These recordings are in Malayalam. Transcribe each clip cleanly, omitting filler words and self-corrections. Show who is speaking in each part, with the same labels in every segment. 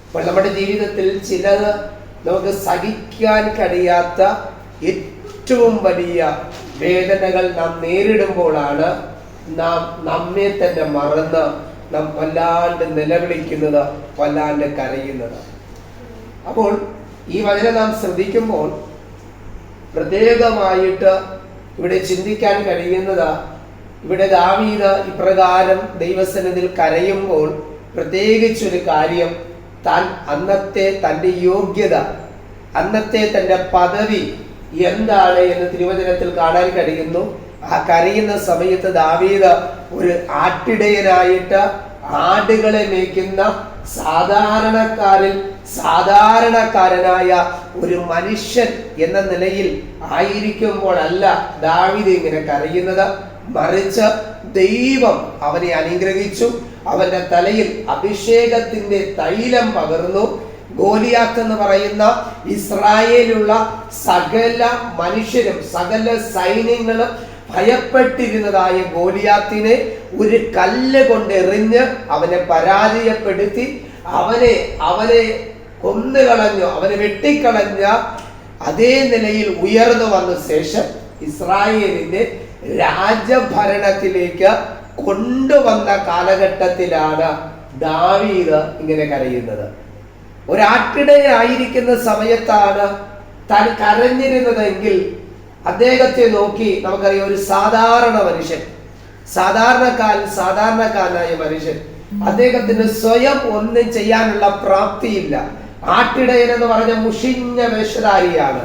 Speaker 1: അപ്പോൾ നമ്മുടെ ജീവിതത്തിൽ ചിലത് നമുക്ക് സഹിക്കാൻ കഴിയാത്ത ഏറ്റവും വലിയ വേദനകൾ നാം നേരിടുമ്പോഴാണ് നാം നമ്മെ തന്നെ മറന്ന് നാം വല്ലാണ്ട് നിലവിളിക്കുന്നത്, വല്ലാണ്ട് കരയുന്നത്. അപ്പോൾ ഈ വചനം നാം ശ്രദ്ധിക്കുമ്പോൾ പ്രത്യേകമായിട്ട് ഇവിടെ ചിന്തിക്കാൻ കഴിയുന്നത്, ഇവിടെ ദാവീദ് ഇപ്രകാരം ദൈവസന്നിധിയിൽ കരയുമ്പോൾ പ്രത്യേകിച്ചൊരു കാര്യം, താൻ അന്നത്തെ തൻ്റെ യോഗ്യത, അന്നത്തെ തൻ്റെ പദവി എന്താണ് എന്ന് തിരുവചനത്തിൽ കാണാൻ കഴിയുന്നു. ആ കരയുന്ന സമയത്ത് ദാവീദ് ഒരു ആട്ടിടയനായിട്ട് ആടുകളെ മേയ്ക്കുന്ന സാധാരണക്കാരനായ ഒരു മനുഷ്യൻ എന്ന നിലയിൽ ആയിരിക്കുമ്പോഴല്ല ദാവീദ് ഇങ്ങനെ കരയുന്നത്. മറിച്ച് ദൈവം അവനെ അനുഗ്രഹിച്ചു, അവന്റെ തലയിൽ അഭിഷേകത്തിന്റെ തൈലം പകർന്നു. ഗോലിയാത്ത് എന്ന് പറയുന്ന ഇസ്രായേലുള്ള സകല മനുഷ്യരും സകല സൈന്യങ്ങളും ഭയപ്പെട്ടിരുന്നതായ ഗോലിയാത്തിനെ ഒരു കല്ല് കൊണ്ട് എറിഞ്ഞ് അവനെ പരാജയപ്പെടുത്തി അവനെ കൊന്നുകളഞ്ഞു, അവനെ വെട്ടിക്കളഞ്ഞ അതേ നിലയിൽ ഉയർന്നു വന്ന ശേഷം ഇസ്രായേലിന്റെ രാജഭരണത്തിലേക്ക് കൊണ്ടുവന്ന കാലഘട്ടത്തിലാണ് ദാവീദ് ഇങ്ങനെ കരയുന്നത്. ഒരാട്ടിടയായിരിക്കുന്ന സമയത്താണ് താൻ കരഞ്ഞിരുന്നതെങ്കിൽ അദ്ദേഹത്തെ നോക്കി നമുക്കറിയാം, ഒരു സാധാരണ മനുഷ്യൻ, സാധാരണക്കാരനായ മനുഷ്യൻ, അദ്ദേഹത്തിന് സ്വയം ഒന്നും ചെയ്യാനുള്ള പ്രാപ്തിയില്ല. ആട്ടിടയൻ എന്ന് പറഞ്ഞ മുഷിഞ്ഞ വേഷധാരിയാണ്.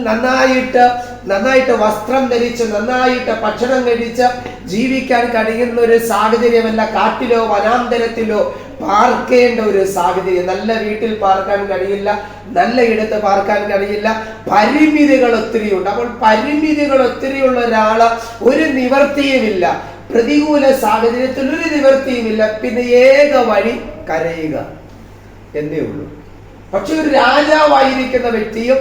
Speaker 1: നന്നായിട്ട് വസ്ത്രം ധരിച്ച് നന്നായിട്ട് ഭക്ഷണം കഴിച്ച് ജീവിക്കാൻ കഴിയുന്ന ഒരു സാഹചര്യമല്ല കാട്ടിലോ വനാന്തരത്തിലോ പാർക്കേണ്ട ഒരു സാഹചര്യം. നല്ല വീട്ടിൽ പാർക്കാൻ കഴിയില്ല, നല്ല ഇടത്ത് പാർക്കാൻ കഴിയില്ല. പരിമിതികൾ ഒത്തിരിയുണ്ട്. അപ്പോൾ പരിമിതികൾ ഒത്തിരിയുള്ള ഒരാള് ഒരു നിവർത്തിയുമില്ല, പ്രതികൂല സാഹചര്യത്തിൽ ഒരു നിവർത്തിയുമില്ല. പിന്നെ ഏക വഴി കരയുക എന്നേ ഉള്ളൂ. പക്ഷെ ഒരു രാജാവായിരിക്കുന്ന വ്യക്തിയും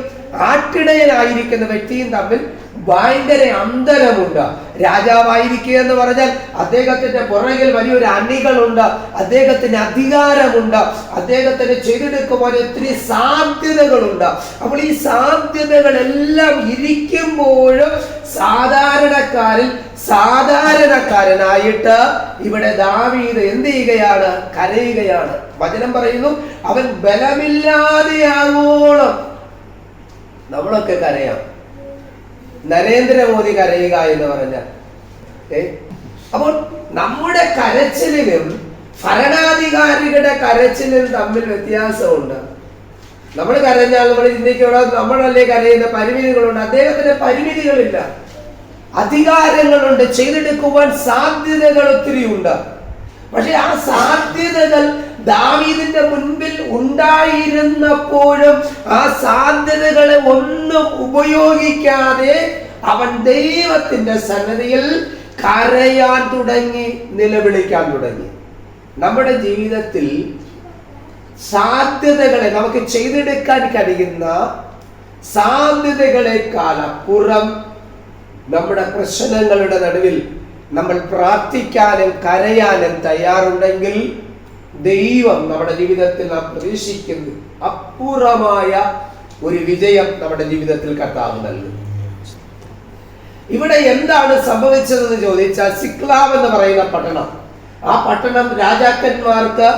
Speaker 1: ആട്ടിടയനായിരിക്കുന്ന വ്യക്തിയും തമ്മിൽ ഭയങ്കര അന്തരമുണ്ട്. രാജാവായിരിക്കുക എന്ന് പറഞ്ഞാൽ അദ്ദേഹത്തിന്റെ പുറകിൽ വലിയൊരു അണികളുണ്ട്, അദ്ദേഹത്തിന് അധികാരമുണ്ട്, അദ്ദേഹത്തിന് ചെയ്തെടുക്കുമ്പോൾ ഒത്തിരി സാധ്യതകളുണ്ട്. അപ്പോൾ ഈ സാധ്യതകളെല്ലാം ഇരിക്കുമ്പോഴും സാധാരണക്കാരനായിട്ട് ഇവിടെ ദാവീദ് എന്ത് ചെയ്യുകയാണ്? കരയുകയാണ്. വചനം പറയുന്നു, അവൻ ബലമില്ലാതെയാവോളം. നമ്മളൊക്കെ കരയാം. നരേന്ദ്രമോദി കരയുക എന്ന് പറഞ്ഞാൽ അപ്പോൾ നമ്മുടെ കരച്ചിലും ഭരണാധികാരികളുടെ കരച്ചിലും തമ്മിൽ വ്യത്യാസമുണ്ട്. നമ്മൾ കരഞ്ഞാൽ നമ്മൾ ചിന്തിക്കണം, നമ്മളല്ലേ കരയുന്ന, പരിമിതികളുണ്ട്. അദ്ദേഹത്തിന് പരിമിതികളില്ല, അധികാരങ്ങളുണ്ട്, ചെയ്തെടുക്കുവാൻ സാധ്യതകൾ ഒത്തിരി ഉണ്ട്. പക്ഷെ ആ സാധ്യതകൾ ദാവീദിന്റെ മുൻപിൽ ഉണ്ടായിരുന്നപ്പോഴും ആ സാധ്യതകളെ ഒന്നും ഉപയോഗിക്കാതെ അവൻ ദൈവത്തിന്റെ സന്നിധിയിൽ കരയാൻ തുടങ്ങി, നിലവിളിക്കാൻ തുടങ്ങി. നമ്മുടെ ജീവിതത്തിൽ സാധ്യതകളെ, നമുക്ക് ചെയ്തെടുക്കാൻ കഴിയുന്ന സാധ്യതകളെക്കാൾ അപ്പുറം നമ്മുടെ പ്രശ്നങ്ങളുടെ നടുവിൽ നമ്മൾ പ്രാർത്ഥിക്കാനും കരയാനും തയ്യാറുണ്ടെങ്കിൽ ദൈവം നമ്മുടെ ജീവിതത്തിൽ നാം പ്രതീക്ഷിക്കുന്നു അപ്പുറമായ ഒരു വിജയം നമ്മുടെ ജീവിതത്തിൽ കർത്താവ് നൽകും. ഇവിടെ എന്താണ് സംഭവിച്ചതെന്ന് ചോദിച്ചാൽ, സിക്ലാഗ് എന്ന് പറയുന്ന പട്ടണം, ആ പട്ടണം രാജാക്കന്മാർക്ക്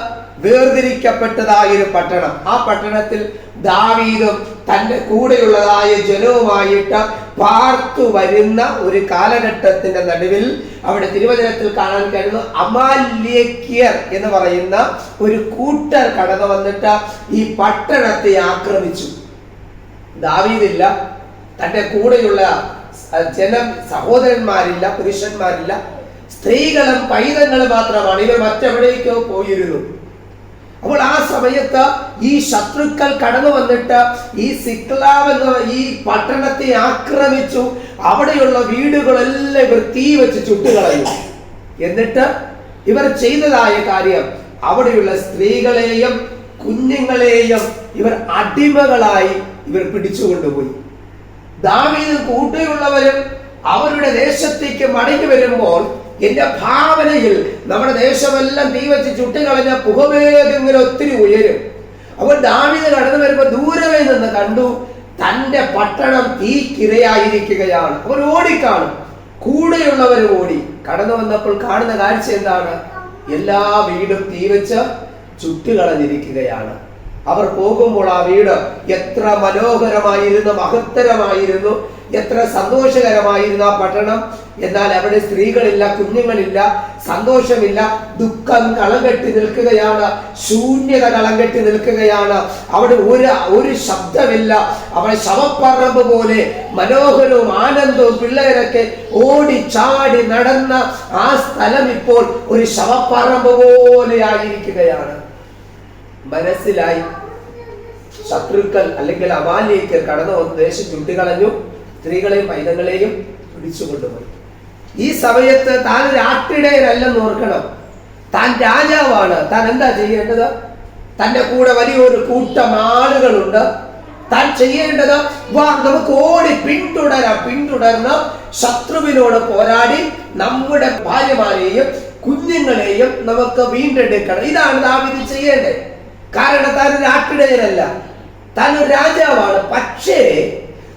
Speaker 1: വേർതിരിക്കപ്പെട്ടതായൊരു പട്ടണം. ആ പട്ടണത്തിൽ ദാവീദും തന്റെ കൂടെയുള്ളതായ ജനവുമായിട്ട് പാർത്തു വരുന്ന ഒരു കാലഘട്ടത്തിന്റെ നടുവിൽ അവിടെ തിരുവചനത്തിൽ കാണാൻ കഴിയുന്നു, അമാലേക്യർ എന്ന് പറയുന്ന ഒരു കൂട്ടർ കടന്നു വന്നിട്ട് ഈ പട്ടണത്തെ ആക്രമിച്ചു. ദാവീദില്ല, തന്റെ കൂടെയുള്ള സഹോദരന്മാരില്ല, പുരുഷന്മാരില്ല, സ്ത്രീകളും പൈതങ്ങളും മാത്രമാണ്. ഇവർ മറ്റെവിടേക്കോ പോയിരുന്നു. അപ്പോൾ ആ സമയത്ത് ഈ ശത്രുക്കൾ കടന്നു വന്നിട്ട് ഈ സിക്ലാഗ് എന്ന ഈ പട്ടണത്തെ ആക്രമിച്ചു. അവിടെയുള്ള വീടുകളെല്ലാം ഇവർ തീ വെച്ച് ചുട്ടുകളഞ്ഞു. എന്നിട്ട് ഇവർ ചെയ്തതായ കാര്യം, അവിടെയുള്ള സ്ത്രീകളെയും കുഞ്ഞുങ്ങളെയും ഇവർ അടിമകളായി ഇവർ പിടിച്ചുകൊണ്ടുപോയി. ദാവീദും കൂടെയുള്ളവരും അവരുടെ ദേശത്തേക്ക് മടങ്ങി വരുമ്പോൾ എന്റെ ഭാവനയിൽ നമ്മുടെ ദേശമെല്ലാം തീ വെച്ച് ചുട്ടുകളഞ്ഞ പുകമേഘം ഇങ്ങനെ ഒത്തിരി ഉയരും. അപ്പോൾ ദാവീദ് കടന്നു വരുമ്പോൾ ദൂരമേ നിന്ന് കണ്ടു തന്റെ പട്ടണം തീക്കിരയായിരിക്കുകയാണ്. അവർ ഓടിക്കാണും, കൂടെയുള്ളവർ ഓടി. കടന്നു വന്നപ്പോൾ കാണുന്ന കാഴ്ച എന്താണ്? എല്ലാ വീടും തീ വെച്ച് ചുട്ടുകളഞ്ഞിരിക്കുകയാണ്. അവർ പോകുമ്പോൾ ആ വീട് എത്ര മനോഹരമായിരുന്നു, മഹത്തരമായിരുന്നു, എത്ര സന്തോഷകരമായിരുന്നു ആ പട്ടണം. എന്നാൽ അവിടെ സ്ത്രീകളില്ല, കുഞ്ഞുങ്ങളില്ല, സന്തോഷമില്ല, ദുഃഖം കളം കെട്ടി നിൽക്കുകയാണ്, ശൂന്യത കളം കെട്ടി നിൽക്കുകയാണ്. അവിടെ ഒരു ശബ്ദമില്ല. അവിടെ ശവപ്പറമ്പ് പോലെ മനോഹരവും ആനന്ദവും, പിള്ളേരൊക്കെ ഓടി ചാടി നടന്ന ആ സ്ഥലം ഇപ്പോൾ ഒരു ശവപ്പറമ്പ് പോലെ ആയിരിക്കുകയാണ്. മനസ്സിലായി, ശത്രുക്കൾ അല്ലെങ്കിൽ അമാലിയക്ക് കടന്നു വന്ന് ദേശം ചുട്ടികളഞ്ഞു, സ്ത്രീകളെയും പൈതങ്ങളെയും പിടിച്ചുകൊണ്ടുപോയി. ഈ സമയത്ത് താൻ ഒരു ആട്ടിടയനല്ലെന്ന് ഓർക്കണം. താൻ രാജാവാണ്. താൻ എന്താ ചെയ്യേണ്ടത്? തന്റെ കൂടെ വലിയൊരു കൂട്ടം ആളുകളുണ്ട്. താൻ ചെയ്യേണ്ടത്, വാ നമുക്ക് ഓടി പിന്തുടർന്ന് ശത്രുവിനോട് പോരാടി നമ്മുടെ ഭാര്യമാരെയും കുഞ്ഞുങ്ങളെയും നമുക്ക് വീണ്ടെടുക്കണം. ഇതാണ് ദാവീദ് ചെയ്യേണ്ടത്. കാരണം താൻ ഒരു ആട്ടിടയനല്ല, താൻ ഒരു രാജാവാണ്. പക്ഷേ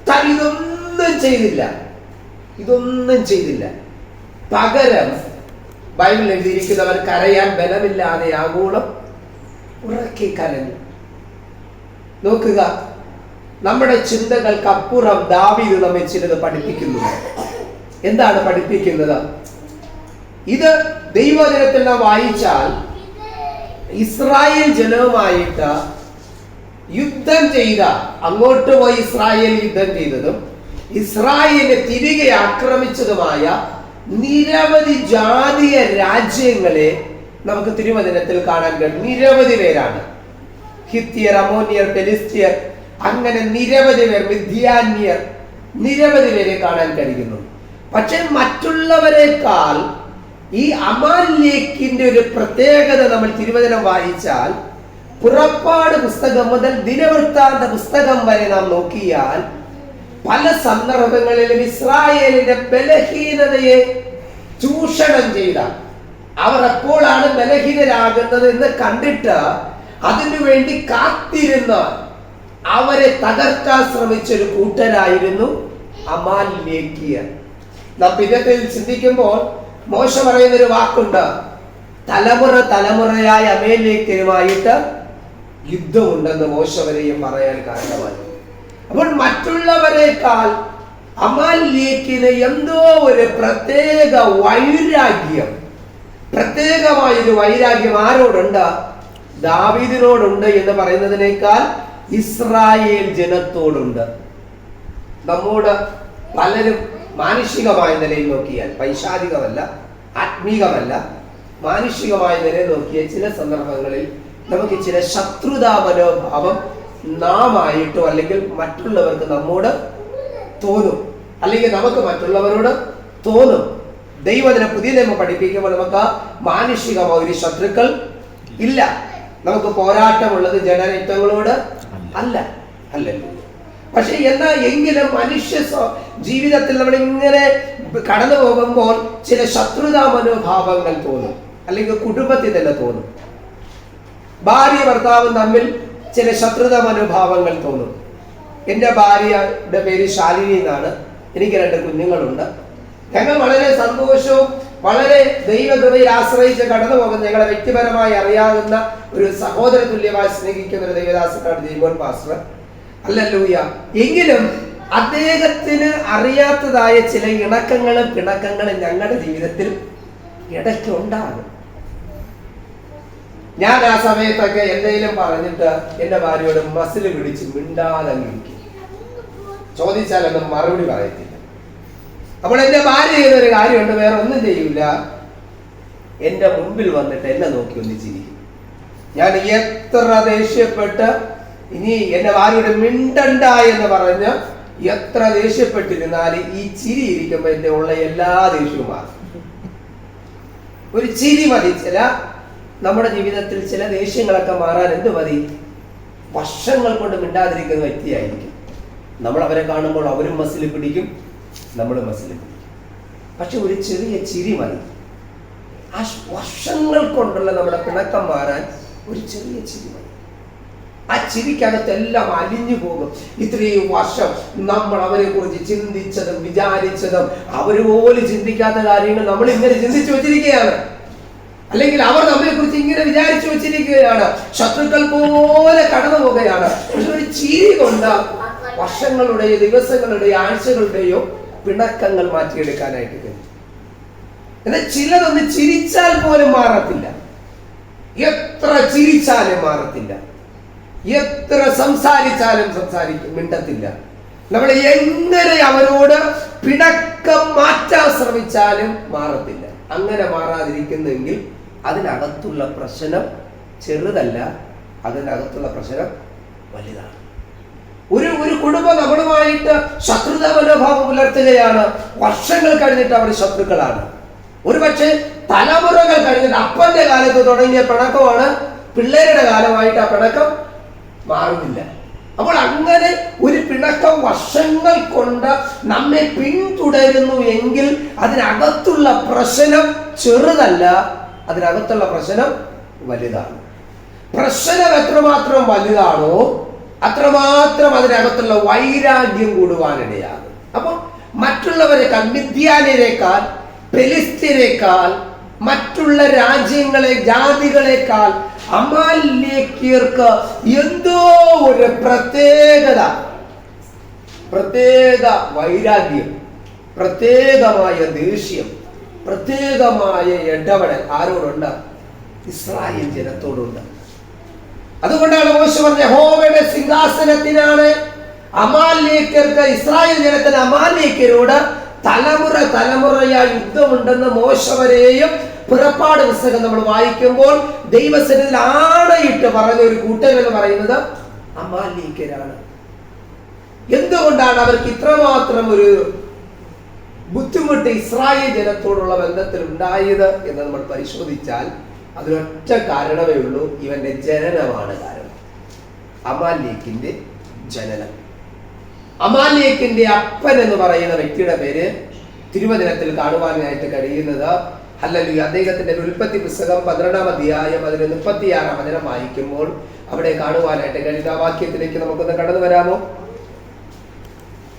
Speaker 1: താൻ ഇതൊന്നും ചെയ്തില്ല. പകരം ബൈബിളിൽ എഴുതിയിരിക്കുന്നവർ കരയാൻ ബലമില്ലാതെ ആഗോളം ഉറക്കി കരഞ്ഞു. നോക്കുക, നമ്മുടെ ചിന്തകൾക്കപ്പുറം ദാവീദ് നമ്മെ ചിലത് പഠിപ്പിക്കുന്നു. എന്താണ് പഠിപ്പിക്കുന്നത്? ഇത് ദൈവവചനത്തിൽ നാം വായിച്ചാൽ ഇസ്രായേൽ ജനവുമായിട്ട് യുദ്ധം ചെയ്ത, അങ്ങോട്ട് പോയി ഇസ്രായേൽ യുദ്ധം ചെയ്തതും ഇസ്രായേലിനെ തിരികെ ആക്രമിച്ചതുമായ നിരവധി ജാതീയ രാജ്യങ്ങളെ നമുക്ക് തിരുവചനത്തിൽ കാണാൻ കഴിയും. നിരവധി പേരാണ്. ഹിത്യർ, അമോനിയർ, ഫെലിസ്ത്യർ, അങ്ങനെ നിരവധി പേർ, മിദ്യാന്യർ, നിരവധി പേരെ കാണാൻ കഴിയുന്നു. പക്ഷെ മറ്റുള്ളവരെക്കാൾ ഈ അമാലേക്കിന്റെ ഒരു പ്രത്യേകത നമ്മൾ തിരുവചനം വായിച്ചാൽ, പുറപ്പാട് പുസ്തകം മുതൽ ദിനവൃത്താന്ത പുസ്തകം വരെ നാം നോക്കിയാൽ പല സന്ദർഭങ്ങളിലും ഇസ്രായേലിന്റെ ബലഹീനതയെ ചൂഷണം ചെയ്ത, അവർ എപ്പോഴാണ് ബലഹീനരാകുന്നത് എന്ന് കണ്ടിട്ട് അതിനു വേണ്ടി കാത്തിരുന്ന, അവരെ തകർക്കാൻ ശ്രമിച്ചൊരു കൂട്ടരായിരുന്നു അമാലേക്കിയർ. നാം പിന്നത്തിൽ ചിന്തിക്കുമ്പോൾ മോശ പറയുന്നൊരു വാക്കുണ്ട്, തലമുറയായി അമേലേക്കരുമായിട്ട് യുദ്ധമുണ്ടെന്ന് മോശ വരെയും പറയാൻ കാരണമായി. അപ്പോൾ മറ്റുള്ളവരെക്കാൾ അമാലേക്കിന് എന്തോ ഒരു പ്രത്യേകമായൊരു വൈരാഗ്യം ആരോടുണ്ട്? ദാവീദിനോടുണ്ട് എന്ന് പറയുന്നതിനേക്കാൾ ഇസ്രായേൽ ജനത്തോടുണ്ട്. നമ്മോട് പലരും മാനുഷികമായ നിലയിൽ നോക്കിയാൽ, പൈശാചികമല്ല, ആത്മീകമല്ല, മാനുഷികമായ നിലയിൽ നോക്കിയാൽ ചില സന്ദർഭങ്ങളിൽ നമുക്ക് ചില ശത്രുതാ മനോഭാവം നാം ആയിട്ടോ അല്ലെങ്കിൽ മറ്റുള്ളവർക്ക് നമ്മോട് തോന്നും, അല്ലെങ്കിൽ നമുക്ക് മറ്റുള്ളവരോട് തോന്നും. ദൈവത്തിനെ പുതിയ നിയമം പഠിപ്പിക്കുമ്പോൾ നമുക്ക് മാനുഷികമായ ഒരു ശത്രുക്കൾ ഇല്ല. നമുക്ക് പോരാട്ടമുള്ളത് ജനരക്തങ്ങളോട് അല്ലല്ലോ. പക്ഷെ എങ്കിലും മനുഷ്യ ജീവിതത്തിൽ നമ്മൾ ഇങ്ങനെ കടന്നു പോകുമ്പോൾ ചില ശത്രുതാ മനോഭാവങ്ങൾ തോന്നും, അല്ലെങ്കിൽ കുടുംബത്തിൽ തന്നെ തോന്നും. ഭാര്യ ഭർത്താവും തമ്മിൽ ചില ശത്രുതാ മനോഭാവങ്ങൾ തോന്നും. എൻ്റെ ഭാര്യയുടെ പേര് ശാലിനി എന്നാണ്. എനിക്ക് 2 കുഞ്ഞുങ്ങളുണ്ട്. ഞങ്ങൾ വളരെ സന്തോഷവും വളരെ ദൈവകൃപയിൽ ആശ്രയിച്ച് കടന്നു പോകുന്ന, ഞങ്ങളെ വ്യക്തിപരമായി അറിയാവുന്ന ഒരു സഹോദര തുല്യമായി സ്നേഹിക്കുന്ന ഒരു ദൈവദാസനാണ് ജയ്മോൻ പാസ്റ്റർ. ഹല്ലേലൂയ. എങ്കിലും അദ്ദേഹത്തിന് അറിയാത്തതായ ചില ഇണക്കങ്ങളും പിണക്കങ്ങളും ഞങ്ങളുടെ ജീവിതത്തിൽ ഇടയ്ക്ക് ഉണ്ടാകും. ഞാൻ ആ സമയത്തൊക്കെ എന്തെങ്കിലും പറഞ്ഞിട്ട് എൻ്റെ ഭാര്യയോട് മസിൽ പിടിച്ച് മിണ്ടാതെ ഇരിക്കും. ചോദിച്ചാലൊന്നും മറുപടി പറയത്തില്ല. അപ്പോൾ എൻ്റെ ഭാര്യ ചെയ്തൊരു കാര്യമുണ്ട്, വേറെ ഒന്നും ചെയ്യൂല, എൻ്റെ മുമ്പിൽ വന്നിട്ട് എന്നെ നോക്കി ഒന്ന് ചിരിക്കും. ഞാൻ എത്ര ദേഷ്യപ്പെട്ട് ഇനി എൻ്റെ ഭാര്യയോട് മിണ്ടണ്ട എന്ന് പറഞ്ഞ് എത്ര ദേഷ്യപ്പെട്ടിരുന്നാലും ഈ ചിരി ഇരിക്കുമ്പോൾ എൻ്റെ ഉള്ള എല്ലാ ദേഷ്യവും മാറും. ഒരു ചിരി മതി. നമ്മുടെ ജീവിതത്തിൽ ചില ദേഷ്യങ്ങളൊക്കെ മാറാൻ എന്ത് മതി? വർഷങ്ങൾ കൊണ്ട് മിണ്ടാതിരിക്കുന്ന വ്യക്തിയായിരിക്കും. നമ്മൾ അവരെ കാണുമ്പോൾ അവരും മസിൽ പിടിക്കും, നമ്മളും മസിൽ പിടിക്കും. പക്ഷെ ഒരു ചെറിയ ചിരി മതി. ആ വർഷങ്ങൾ കൊണ്ടുള്ള നമ്മുടെ പിണക്കം മാറാൻ ഒരു ചെറിയ ചിരി മതി. ആ ചിരിക്കകത്തെല്ലാം അലിഞ്ഞു പോകും. ഇത്രയും വർഷം നമ്മൾ അവരെ കുറിച്ച് ചിന്തിച്ചതും വിചാരിച്ചതും അവർ പോലും ചിന്തിക്കാത്ത കാര്യങ്ങൾ നമ്മൾ ഇങ്ങനെ ചിന്തിച്ചു വെച്ചിരിക്കുകയാണ്. അല്ലെങ്കിൽ അവർ നമ്മളെ കുറിച്ച് ഇങ്ങനെ വിചാരിച്ചു വെച്ചിരിക്കുകയാണ്. ശത്രുക്കൾ പോലെ കടന്നു പോകുകയാണ്. പക്ഷെ ഒരു ചിരി കൊണ്ട് വർഷങ്ങളുടെയോ ദിവസങ്ങളുടെയോ ആഴ്ചകളുടെയോ പിണക്കങ്ങൾ മാറ്റിയെടുക്കാനായിട്ട് കഴിയും. എന്നാൽ ചിലതൊന്ന് ചിരിച്ചാൽ പോലും മാറത്തില്ല. എത്ര ചിരിച്ചാലും മാറത്തില്ല. എത്ര സംസാരിച്ചാലും മിണ്ടത്തില്ല. നമ്മൾ എങ്ങനെ അവരോട് പിണക്കം മാറ്റാൻ ശ്രമിച്ചാലും മാറത്തില്ല. അങ്ങനെ മാറാതിരിക്കുന്നെങ്കിൽ അതിനകത്തുള്ള പ്രശ്നം ചെറുതല്ല, അതിനകത്തുള്ള പ്രശ്നം വലുതാണ്. ഒരു കുടുംബം നമ്മളുമായിട്ട് ശത്രുതാ മനോഭാവം പുലർത്തുകയാണ്. വർഷങ്ങൾ കഴിഞ്ഞിട്ട് അവർ ശത്രുക്കളാണ്. ഒരുപക്ഷെ തലമുറകൾ കഴിഞ്ഞിട്ട് അപ്പന്റെ കാലത്ത് തുടങ്ങിയ പിണക്കമാണ് പിള്ളേരുടെ കാലമായിട്ട് ആ പിണക്കം മാറുന്നില്ല. അപ്പോൾ അങ്ങനെ ഒരു പിണക്കം വർഷങ്ങൾ കൊണ്ട് നമ്മെ പിന്തുടരുന്നു എങ്കിൽ അതിനകത്തുള്ള പ്രശ്നം ചെറുതല്ല, അതിനകത്തുള്ള പ്രശ്നം വലുതാണ്. പ്രശ്നം എത്രമാത്രം വലുതാണോ അത്രമാത്രം അതിനകത്തുള്ള വൈരാഗ്യം കൂടുവാനിടയാകും. അപ്പോൾ മറ്റുള്ളവരെക്കാൾ, മിദ്യാന്യരെക്കാൾ, ഫെലിസ്ത്യരെക്കാൾ, മറ്റുള്ള രാജ്യങ്ങളെ ജാതികളെക്കാൾ അമാലേക്യർക്ക് എന്തോ ഒരു പ്രത്യേക വൈരാഗ്യം, പ്രത്യേകമായ ദേഷ്യം, പ്രത്യേകമായ ഇടപെടൽ ആരോടുണ്ട്? ഇസ്രായേൽ ജനത്തോടുണ്ട്. അതുകൊണ്ടാണ് മോശെ പറഞ്ഞ യഹോവയുടെ സിംഹാസനത്തിനാണ് അമാലേക്യർക്ക്, ഇസ്രായേൽ ജനത്തിന് അമാലേക്യരോട് തലമുറയായി യുദ്ധമുണ്ടെന്ന് മോശെ വരെയും പുറപ്പാട് പുസ്തകം നമ്മൾ വായിക്കുമ്പോൾ ദൈവസന്നിധിയിൽ ആണയിട്ട് പറഞ്ഞ ഒരു കൂട്ടം എന്ന് പറയുന്നത് അമാലേക്യരാണ്. എന്തുകൊണ്ടാണ് അവർക്ക് ഇത്രമാത്രം ഒരു ബുദ്ധിമുട്ട് ഇസ്രായേൽ ജനത്തോടുള്ള ബന്ധത്തിൽ ഉണ്ടായത് എന്ന് നമ്മൾ പരിശോധിച്ചാൽ അതിനൊറ്റ കാരണമേ ഉള്ളൂ. ഇവന്റെ ജനനമാണ് കാരണം. അമാലേക്കിന്റെ ജനനം. അമാലേക്കിന്റെ അപ്പൻ എന്ന് പറയുന്ന വ്യക്തിയുടെ പേര് തിരുവചനത്തിൽ കാണുവാനായിട്ട് കഴിയുന്നത് ഹല്ലേലൂയ. അദ്ദേഹത്തിന്റെ ഉൽപ്പത്തി പുസ്തകം 12-ാം അധ്യായം അതിന് 36-ാം വചനം വായിക്കുമ്പോൾ അവിടെ കാണുവാനായിട്ട് കഴിയുന്ന ആ വാക്യത്തിലേക്ക് നമുക്കൊന്ന് കടന്നു വരാമോ?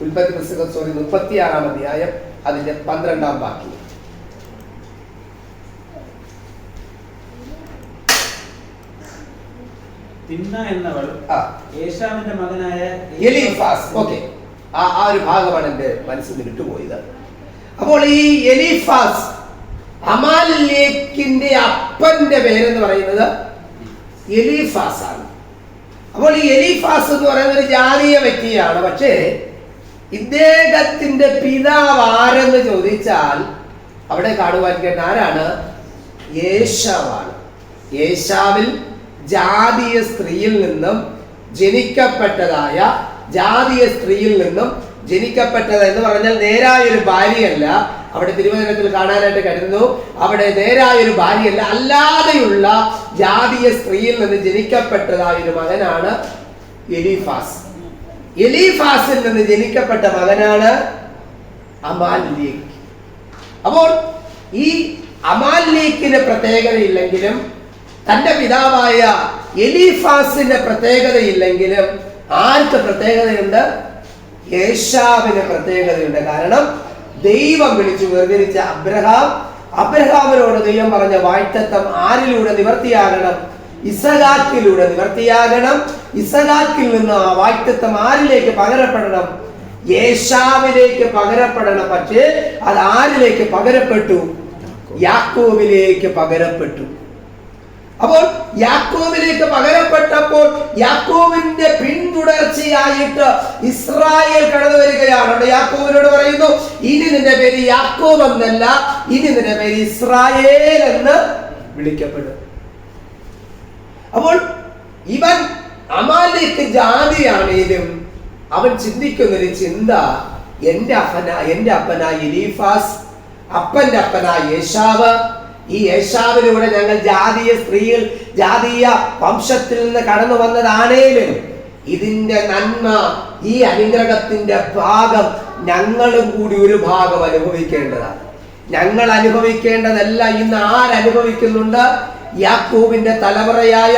Speaker 1: ഉൽപ്പത്തി പുസ്തകം 36-ാം അധ്യായം അതിന്റെ 12-ാം വാക്യം.
Speaker 2: തിന്ന എന്നവൾ ഏശാവിന്റെ മകനായ
Speaker 1: എലീഫാസ്. ഓക്കെ, ആ ഒരു ഭാഗമാണ് എന്റെ മനസ്സിൽ വിട്ടുപോയത്. അപ്പോൾ ഈ എലീഫാസ് അമാലേക്കിന്റെ അപ്പന്റെ പേരെന്ന് പറയുന്നത് എലീഫാസ് ആണ്. അപ്പോൾ ഈ എലീഫാസ് എന്ന് പറയുന്ന ഒരു ജാതീയ വ്യക്തിയാണ്. പക്ഷേ ഇദ്ദേഹത്തിന്റെ പിതാവ് ആരെന്ന് ചോദിച്ചാൽ അവിടെ കാണുവാൻ ആരാണ്? യേശാവാണ്. യേശാവിൽ ജാതീയ സ്ത്രീയിൽ നിന്നും ജനിക്കപ്പെട്ടതായ, ജാതീയ സ്ത്രീയിൽ നിന്നും ജനിക്കപ്പെട്ടത് എന്ന് പറഞ്ഞാൽ നേരായൊരു ഭാര്യയല്ല. അവിടെ തിരുവചനത്തിൽ കാണാനായിട്ട് കരുതുന്നു, അവിടെ നേരായൊരു ഭാര്യയല്ല, അല്ലാതെയുള്ള ജാതീയ സ്ത്രീയിൽ നിന്ന് ജനിക്കപ്പെട്ടതായ ഒരു മകനാണ് എലീഫാസ്. എലീഫാസിൽ നിന്ന് ജനിക്കപ്പെട്ട മകനാണ് അമാലേക്ക്. അപ്പോൾ ഈ അമാലേക്കിന് പ്രത്യേകതയില്ലെങ്കിലും തന്റെ പിതാവായ എലീഫാസിന്റെ പ്രത്യേകതയില്ലെങ്കിലും ആർക്ക് പ്രത്യേകതയുണ്ട്? യേശാവിന് പ്രത്യേകതയുണ്ട്. കാരണം ദൈവം വിളിച്ചു വേർതിരിച്ച അബ്രഹാമിനോട് ദൈവം പറഞ്ഞ വാഗ്ദത്തം ആരിലൂടെ നിവർത്തിയാകണം? ഇസഹാക്കിലൂടെ നിവർത്തിയാകണം. ഇസഹാക്കിൽ നിന്ന് ആ വാഗ്ദത്തം ആരിലേക്ക് പകരപ്പെടണം? യേശാവിലേക്ക് പകരപ്പെടണം. പക്ഷേ അത് ആരിലേക്ക് പകരപ്പെട്ടു? യാക്കോബിലേക്ക് പകരപ്പെട്ടു. അപ്പോൾ യാക്കോബിലേക്ക് പകരപ്പെട്ടപ്പോൾ യാക്കോബിന്റെ പിന്തുടർച്ചയായിട്ട് ഇസ്രായേൽ കടന്നു വരികയാണ്. യാക്കോബിനോട് പറയുന്നു, ഇനി നിന്റെ പേര് യാക്കോബ് എന്നല്ല, ഇനി നിന്റെ പേര് ഇസ്രായേൽ എന്ന് വിളിക്കപ്പെടും. അപ്പോൾ ഇവൻ അമാലേക്ക് ജാതിയാണേലും അവൻ ചിന്തിക്കുന്നൊരു ചിന്ത, എന്റെ അപ്പനായ എലീഫാസ്, അപ്പന്റെ അപ്പനായ യേശാവ്, ഈ യേശാവിലൂടെ ഞങ്ങൾ ജാതീയ വംശത്തിൽ നിന്ന് കടന്നു വന്നതാണേലും ഇതിന്റെ നന്മ, ഈ അനുഗ്രഹത്തിന്റെ ഭാഗം ഞങ്ങളും കൂടി ഒരു ഭാഗം അനുഭവിക്കേണ്ടതാണ്. ഞങ്ങൾ അനുഭവിക്കേണ്ടതല്ല ഇന്ന് ആരനുഭവിക്കുന്നുണ്ട്? യാക്കോബിന്റെ തലമുറയായ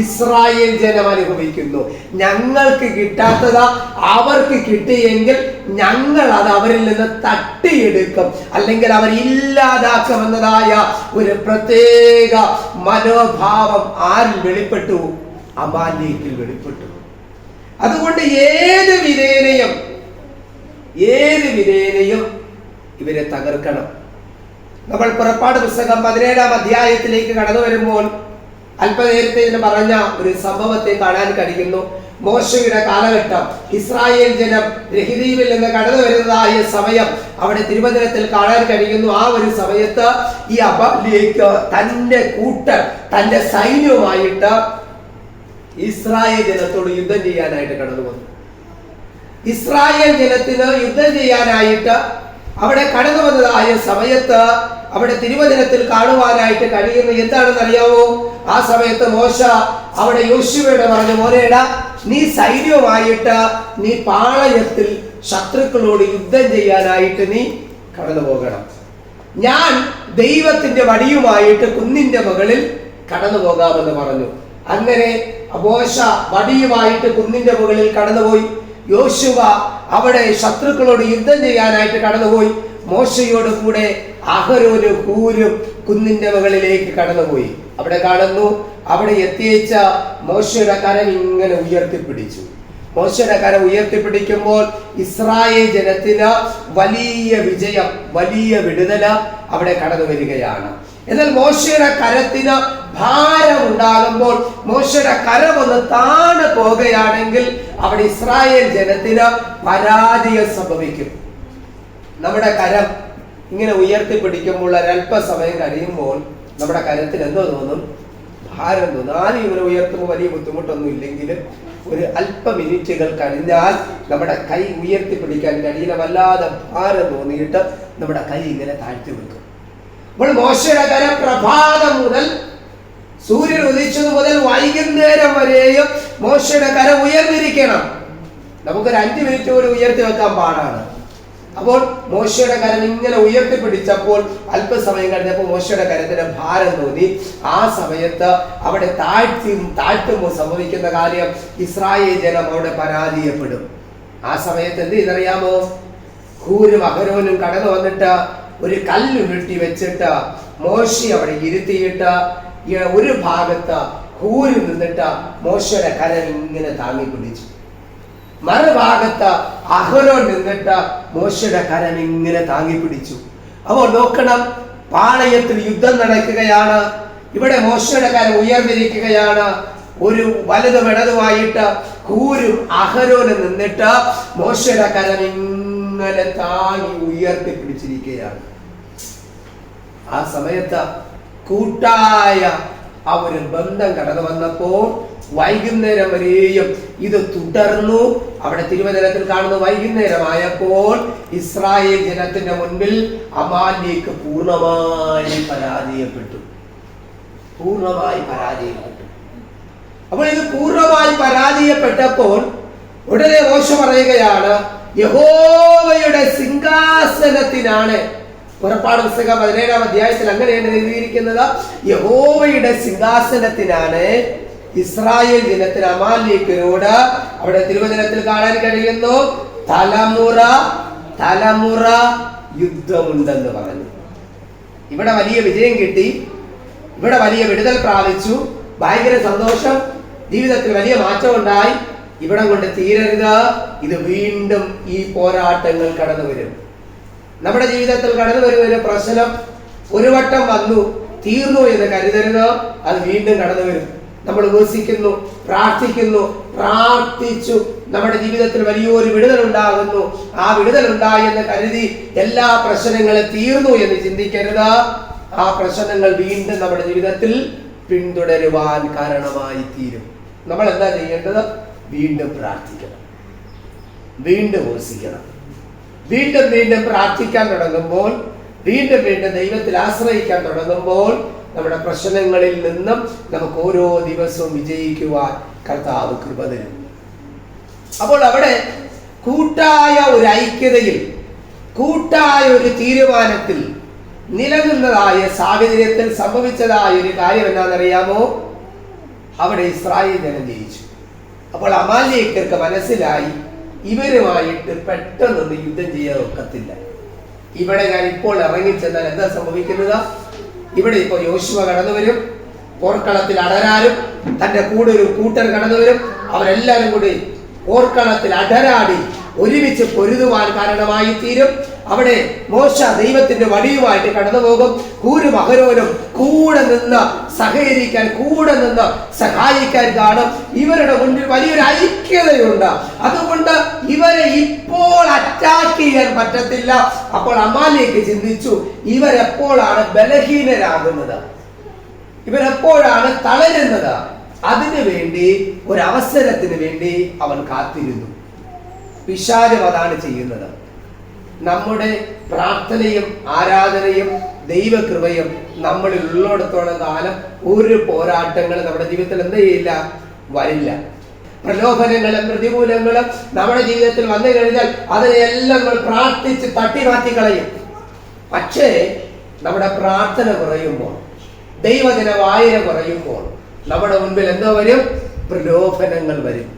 Speaker 1: ഇസ്രായേൽ ജനം അനുഭവിക്കുന്നു. ഞങ്ങൾക്ക് കിട്ടാത്തത് അവർക്ക് കിട്ടിയെങ്കിൽ ഞങ്ങൾ അത് അവരിൽ നിന്ന് തട്ടിയെടുക്കും, അല്ലെങ്കിൽ അവർ ഇല്ലാതാക്കുമെന്നതായ ഒരു പ്രത്യേക മനോഭാവം ആരിൽ വെളിപ്പെട്ടു? അമാലേക്കിൽ വെളിപ്പെട്ടു. അതുകൊണ്ട് ഏത് വിധേനയും ഇവരെ തകർക്കണം. നമ്മൾ പുറപ്പാട് പുസ്തകം 17-ാം അധ്യായത്തിലേക്ക് കടന്നു വരുമ്പോൾ അല്പനേരത്തെ പറഞ്ഞ ഒരു സംഭവത്തെ കാണാൻ കഴിയുന്നു. മോശയുടെ കാലഘട്ടം, ഇസ്രായേൽ ജനം രഹിദീമിൽ നിന്ന് കടന്നു വരുന്നതായ സമയം അവിടെ തിരുവചനത്തിൽ കാണാൻ കഴിയുന്നു. ആ ഒരു സമയത്ത് ഈ അബാലേക്ക് തന്റെ കൂട്ടർ, തന്റെ സൈന്യവുമായിട്ട് ഇസ്രായേൽ ജനത്തോട് യുദ്ധം ചെയ്യാനായിട്ട് കടന്നു വന്നു. ഇസ്രായേൽ ജനത്തിന് യുദ്ധം ചെയ്യാനായിട്ട് അവിടെ കടന്നു വന്നതായ സമയത്ത് അവിടെ തിരുവചനത്തിൽ കാണുവാനായിട്ട് കഴിയുന്ന എന്താണെന്ന് അറിയാമോ? ആ സമയത്ത് മോശ അവിടെ യോശുവയോട് പറഞ്ഞു, മോനേടാ, നീ സൈന്യവുമായിട്ട് നീ പാളയത്തിൽ ശത്രുക്കളോട് യുദ്ധം ചെയ്യാനായിട്ട് നീ കടന്നു പോകണം. ഞാൻ ദൈവത്തിന്റെ വടിയുമായിട്ട് കുന്നിന്റെ മുകളിൽ കടന്നു പോകാമെന്ന് പറഞ്ഞു. അങ്ങനെ മോശ വടിയുമായിട്ട് കുന്നിന്റെ മുകളിൽ കടന്നുപോയി. യോശുവ അവിടെ ശത്രുക്കളോട് യുദ്ധം ചെയ്യാനായിട്ട് കടന്നുപോയി. മോശയോട് കൂടെ അഹരോനും ഹൂരും കുന്നിന്റെ മുകളിലേക്ക് കടന്നുപോയി. അവിടെ കാണുന്നു, അവിടെ എത്തിയേച്ച മോശയുടെ കരം ഇങ്ങനെ ഉയർത്തിപ്പിടിച്ചു. മോശയുടെ കരം ഉയർത്തിപ്പിടിക്കുമ്പോൾ ഇസ്രായേൽ ജനത്തിന് വലിയ വിജയം, വലിയ വിടുതല അവിടെ കടന്നു വരികയാണ്. എന്നാൽ മോശയുടെ കരത്തിന് ഭാരം ഉണ്ടാകുമ്പോൾ, മോശയുടെ കരം ഒന്ന് താണു പോകുകയാണെങ്കിൽ അവിടെ ഇസ്രായേൽ ജനത്തിന് പരാജയം സംഭവിക്കും. നമ്മുടെ കരം ഇങ്ങനെ ഉയർത്തിപ്പിടിക്കുമ്പോൾ ഒരല്പസമയം കഴിയുമ്പോൾ നമ്മുടെ കരത്തിന് എന്തോ തോന്നും? ഭാരം തോന്നും. ആദ്യം ഇങ്ങനെ ഉയർത്തുമ്പോൾ വലിയ ബുദ്ധിമുട്ടൊന്നും ഇല്ലെങ്കിലും ഒരു അല്പ മിനിറ്റുകൾ കഴിഞ്ഞാൽ നമ്മുടെ കൈ ഉയർത്തിപ്പിടിക്കാൻ കഴിയില്ല, വല്ലാതെ ഭാരം തോന്നിയിട്ട് നമ്മുടെ കൈ ഇങ്ങനെ താഴ്ത്തി വെക്കും. അപ്പോൾ മോശയുടെ കരം പ്രഭാതം മുതൽ സൂര്യൻ ഉദിച്ചത് മുതൽ വൈകുന്നേരം വരെയും മോശയുടെ കരം ഉയർന്നിരിക്കണം. നമുക്കൊരു 5 മിനിറ്റ് പോലും ഉയർത്തി വെക്കാൻ പാടാണ്. അപ്പോൾ മോശയുടെ കരം ഇങ്ങനെ ഉയർത്തിപ്പിടിച്ചപ്പോൾ അല്പസമയം കഴിഞ്ഞപ്പോൾ മോശയുടെ കരത്തിന് ഭാരം തോന്നി. ആ സമയത്ത് അവിടെ താഴ്ത്തുമ്പോൾ സംഭവിക്കുന്ന കാര്യം, ഇസ്രായേൽ ജനം അവിടെ പരാജയപ്പെടും. ആ സമയത്ത് എന്ത് ചെയ്തറിയാമോ? ഹൂരും അഹരോനും കടന്നു വന്നിട്ട് ഒരു കല്ല് വെട്ടി വെച്ചിട്ട് മോശെ അവിടെ ഇരുത്തിയിട്ട് ഒരു ഭാഗത്ത് ഹൂര് നിന്നിട്ട് മോശയുടെ കരം ഇങ്ങനെ താങ്ങി പിടിച്ചു. മറുഭാഗത്ത് അഹരോൻ നിന്നിട്ട് മോശയുടെ കരം ഇങ്ങനെ താങ്ങി പിടിച്ചു. അപ്പോൾ നോക്കണം, പാളയത്തിൽ യുദ്ധം നടക്കുകയാണ്. ഇവിടെ മോശയുടെ കരം ഉയർന്നിരിക്കുകയാണ്. ഒരു വലതും ഇടതുമായിട്ട് ഹൂരും അഹരോനും നിന്നിട്ട് മോശയുടെ കരം ഇങ്ങനെ താങ്ങി ഉയർത്തി പിടിച്ചിരിക്കുകയാണ്. ആ സമയത്ത് കൂട്ടായ ആ ഒരു ബന്ധം കടന്നു വന്നപ്പോൾ വൈകുന്നേരം വരെയും ഇത് തുടർന്നു. അവിടെ തിരുവചനത്തിൽ കാണുന്ന വൈകുന്നേരമായപ്പോൾ ഇസ്രായേൽ ജനത്തിന്റെ മുൻപിൽ അമാലേക്ക് പൂർണ്ണമായി പരാജയപ്പെട്ടു. അപ്പോൾ ഇത് പൂർണ്ണമായി പരാജയപ്പെട്ടപ്പോൾ ഉടനെ മോശ പറയുകയാണ്, യഹോവയുടെ സിംഹാസനത്തിനാണ്. പുറപ്പാട് പുസ്തകം 17-ാം അധ്യായത്തിൽ അങ്ങനെയാണ് എഴുതിയിരിക്കുന്നത്, യുഹോവയുടെ സിംഹാസനത്തിനാണ് ഇസ്രായേൽ ജനത്തിന് അമാലേക്കിനോട് അവിടെ തിരുവചനത്തിൽ കാണാൻ കഴിയുന്നു, തലമുറ യുദ്ധമുണ്ടെന്ന് പറഞ്ഞു. ഇവിടെ വലിയ വിജയം കിട്ടി, ഇവിടെ വലിയ വിടുതൽ പ്രാപിച്ചു, ഭയങ്കര സന്തോഷം, ജീവിതത്തിൽ വലിയ മാറ്റം ഉണ്ടായി. ഇവിടെ കൊണ്ട് തീരരുത്, ഇത് വീണ്ടും ഈ പോരാട്ടങ്ങൾ കടന്നു വരും. നമ്മുടെ ജീവിതത്തിൽ കടന്നു വരുന്ന ഒരു പ്രശ്നം ഒരു വട്ടം വന്നു തീർന്നു എന്ന് കരുതരുത്, അത് വീണ്ടും കടന്നു വരും. നമ്മൾ ഉപസിക്കുന്നു, പ്രാർത്ഥിച്ചു, നമ്മുടെ ജീവിതത്തിൽ വലിയൊരു വിടുതൽ ഉണ്ടാകുന്നു. ആ വിടുതൽ ഉണ്ടായി എന്ന് കരുതി എല്ലാ പ്രശ്നങ്ങളും തീർന്നു എന്ന് ചിന്തിക്കരുത്. ആ പ്രശ്നങ്ങൾ വീണ്ടും നമ്മുടെ ജീവിതത്തിൽ പിന്തുടരുവാൻ കാരണമായി തീരും. നമ്മൾ എന്താ ചെയ്യേണ്ടത്? വീണ്ടും പ്രാർത്ഥിക്കണം, വീണ്ടും ഉപസിക്കണം. വീണ്ടും പ്രാർത്ഥിക്കാൻ തുടങ്ങുമ്പോൾ, വീണ്ടും ദൈവത്തിൽ ആശ്രയിക്കാൻ തുടങ്ങുമ്പോൾ നമ്മുടെ പ്രശ്നങ്ങളിൽ നിന്നും നമുക്ക് ഓരോ ദിവസവും വിജയിക്കുവാൻ കർത്താവ് കൃപ തരും. അപ്പോൾ അവിടെ കൂട്ടായ ഒരു ഐക്യതയിൽ, കൂട്ടായ ഒരു തീരുമാനത്തിൽ നിലനിന്നതായ സാഹചര്യത്തിൽ സംഭവിച്ചതായ ഒരു കാര്യം എന്താണെന്നറിയാമോ? അവിടെ ഇസ്രായേൽ ജനം ജയിച്ചു. അപ്പോൾ അമാലേക്കർക്ക് മനസ്സിലായി ഇവരുമായിട്ട് പെട്ടെന്നൊന്നും യുദ്ധം ചെയ്യാൻ ഒക്കത്തില്ല. ഇവിടെ ഞാൻ ഇപ്പോൾ ഇറങ്ങിച്ചെന്നാൽ എന്താ സംഭവിക്കുന്നത്? ഇവിടെ ഇപ്പൊ യോശുവ കടന്നു വരും, പോർക്കളത്തിൽ അടരാരും തന്റെ കൂടെ ഒരു കൂട്ടർ കടന്നു വരും. അവരെല്ലാരും കൂടി പോർക്കളത്തിൽ അടരാടി ഒരുമിച്ച് പൊരുതുവാൻ കാരണമായി തീരും. അവിടെ മോശ ദൈവത്തിന്റെ വടിയുമായിട്ട് കടന്നു പോകും. ഹൂരും അഹരോനും കൂടെ നിന്ന് സഹകരിക്കാൻ, കൂടെ നിന്ന് സഹായിക്കാൻ കാണും. ഇവരുടെ മുന്നിൽ വലിയൊരു ഐക്യതയുണ്ട്. അതുകൊണ്ട് ഇവരെ ഇപ്പോൾ അറ്റാക്ക് ചെയ്യാൻ പറ്റത്തില്ല. അപ്പോൾ അമാലേക്ക് ചിന്തിച്ചു, ഇവരെപ്പോഴാണ് ബലഹീനരാകുന്നത്, ഇവരെപ്പോഴാണ് തളരുന്നത്? അതിനു വേണ്ടി, ഒരവസരത്തിന് വേണ്ടി അവൻ കാത്തിരുന്നു. പിശാചം അതാണ് ചെയ്യുന്നത്. നമ്മുടെ പ്രാർത്ഥനയും ആരാധനയും ദൈവകൃപയും നമ്മളിൽ ഉള്ളിടത്തോളം കാലം ഒരു പോരാട്ടങ്ങൾ നമ്മുടെ ജീവിതത്തിൽ എന്ത് ചെയ്യില്ല, വരില്ല. പ്രലോഭനങ്ങളും പ്രതികൂലങ്ങളും നമ്മുടെ ജീവിതത്തിൽ വന്നു കഴിഞ്ഞാൽ അതിനെല്ലാം നമ്മൾ പ്രാർത്ഥിച്ച് തട്ടി മാറ്റി കളയും. പക്ഷേ നമ്മുടെ പ്രാർത്ഥന കുറയുമ്പോൾ, ദൈവജന വായന കുറയുമ്പോൾ നമ്മുടെ മുൻപിൽ എന്തോ വരും? പ്രലോഭനങ്ങൾ വരും.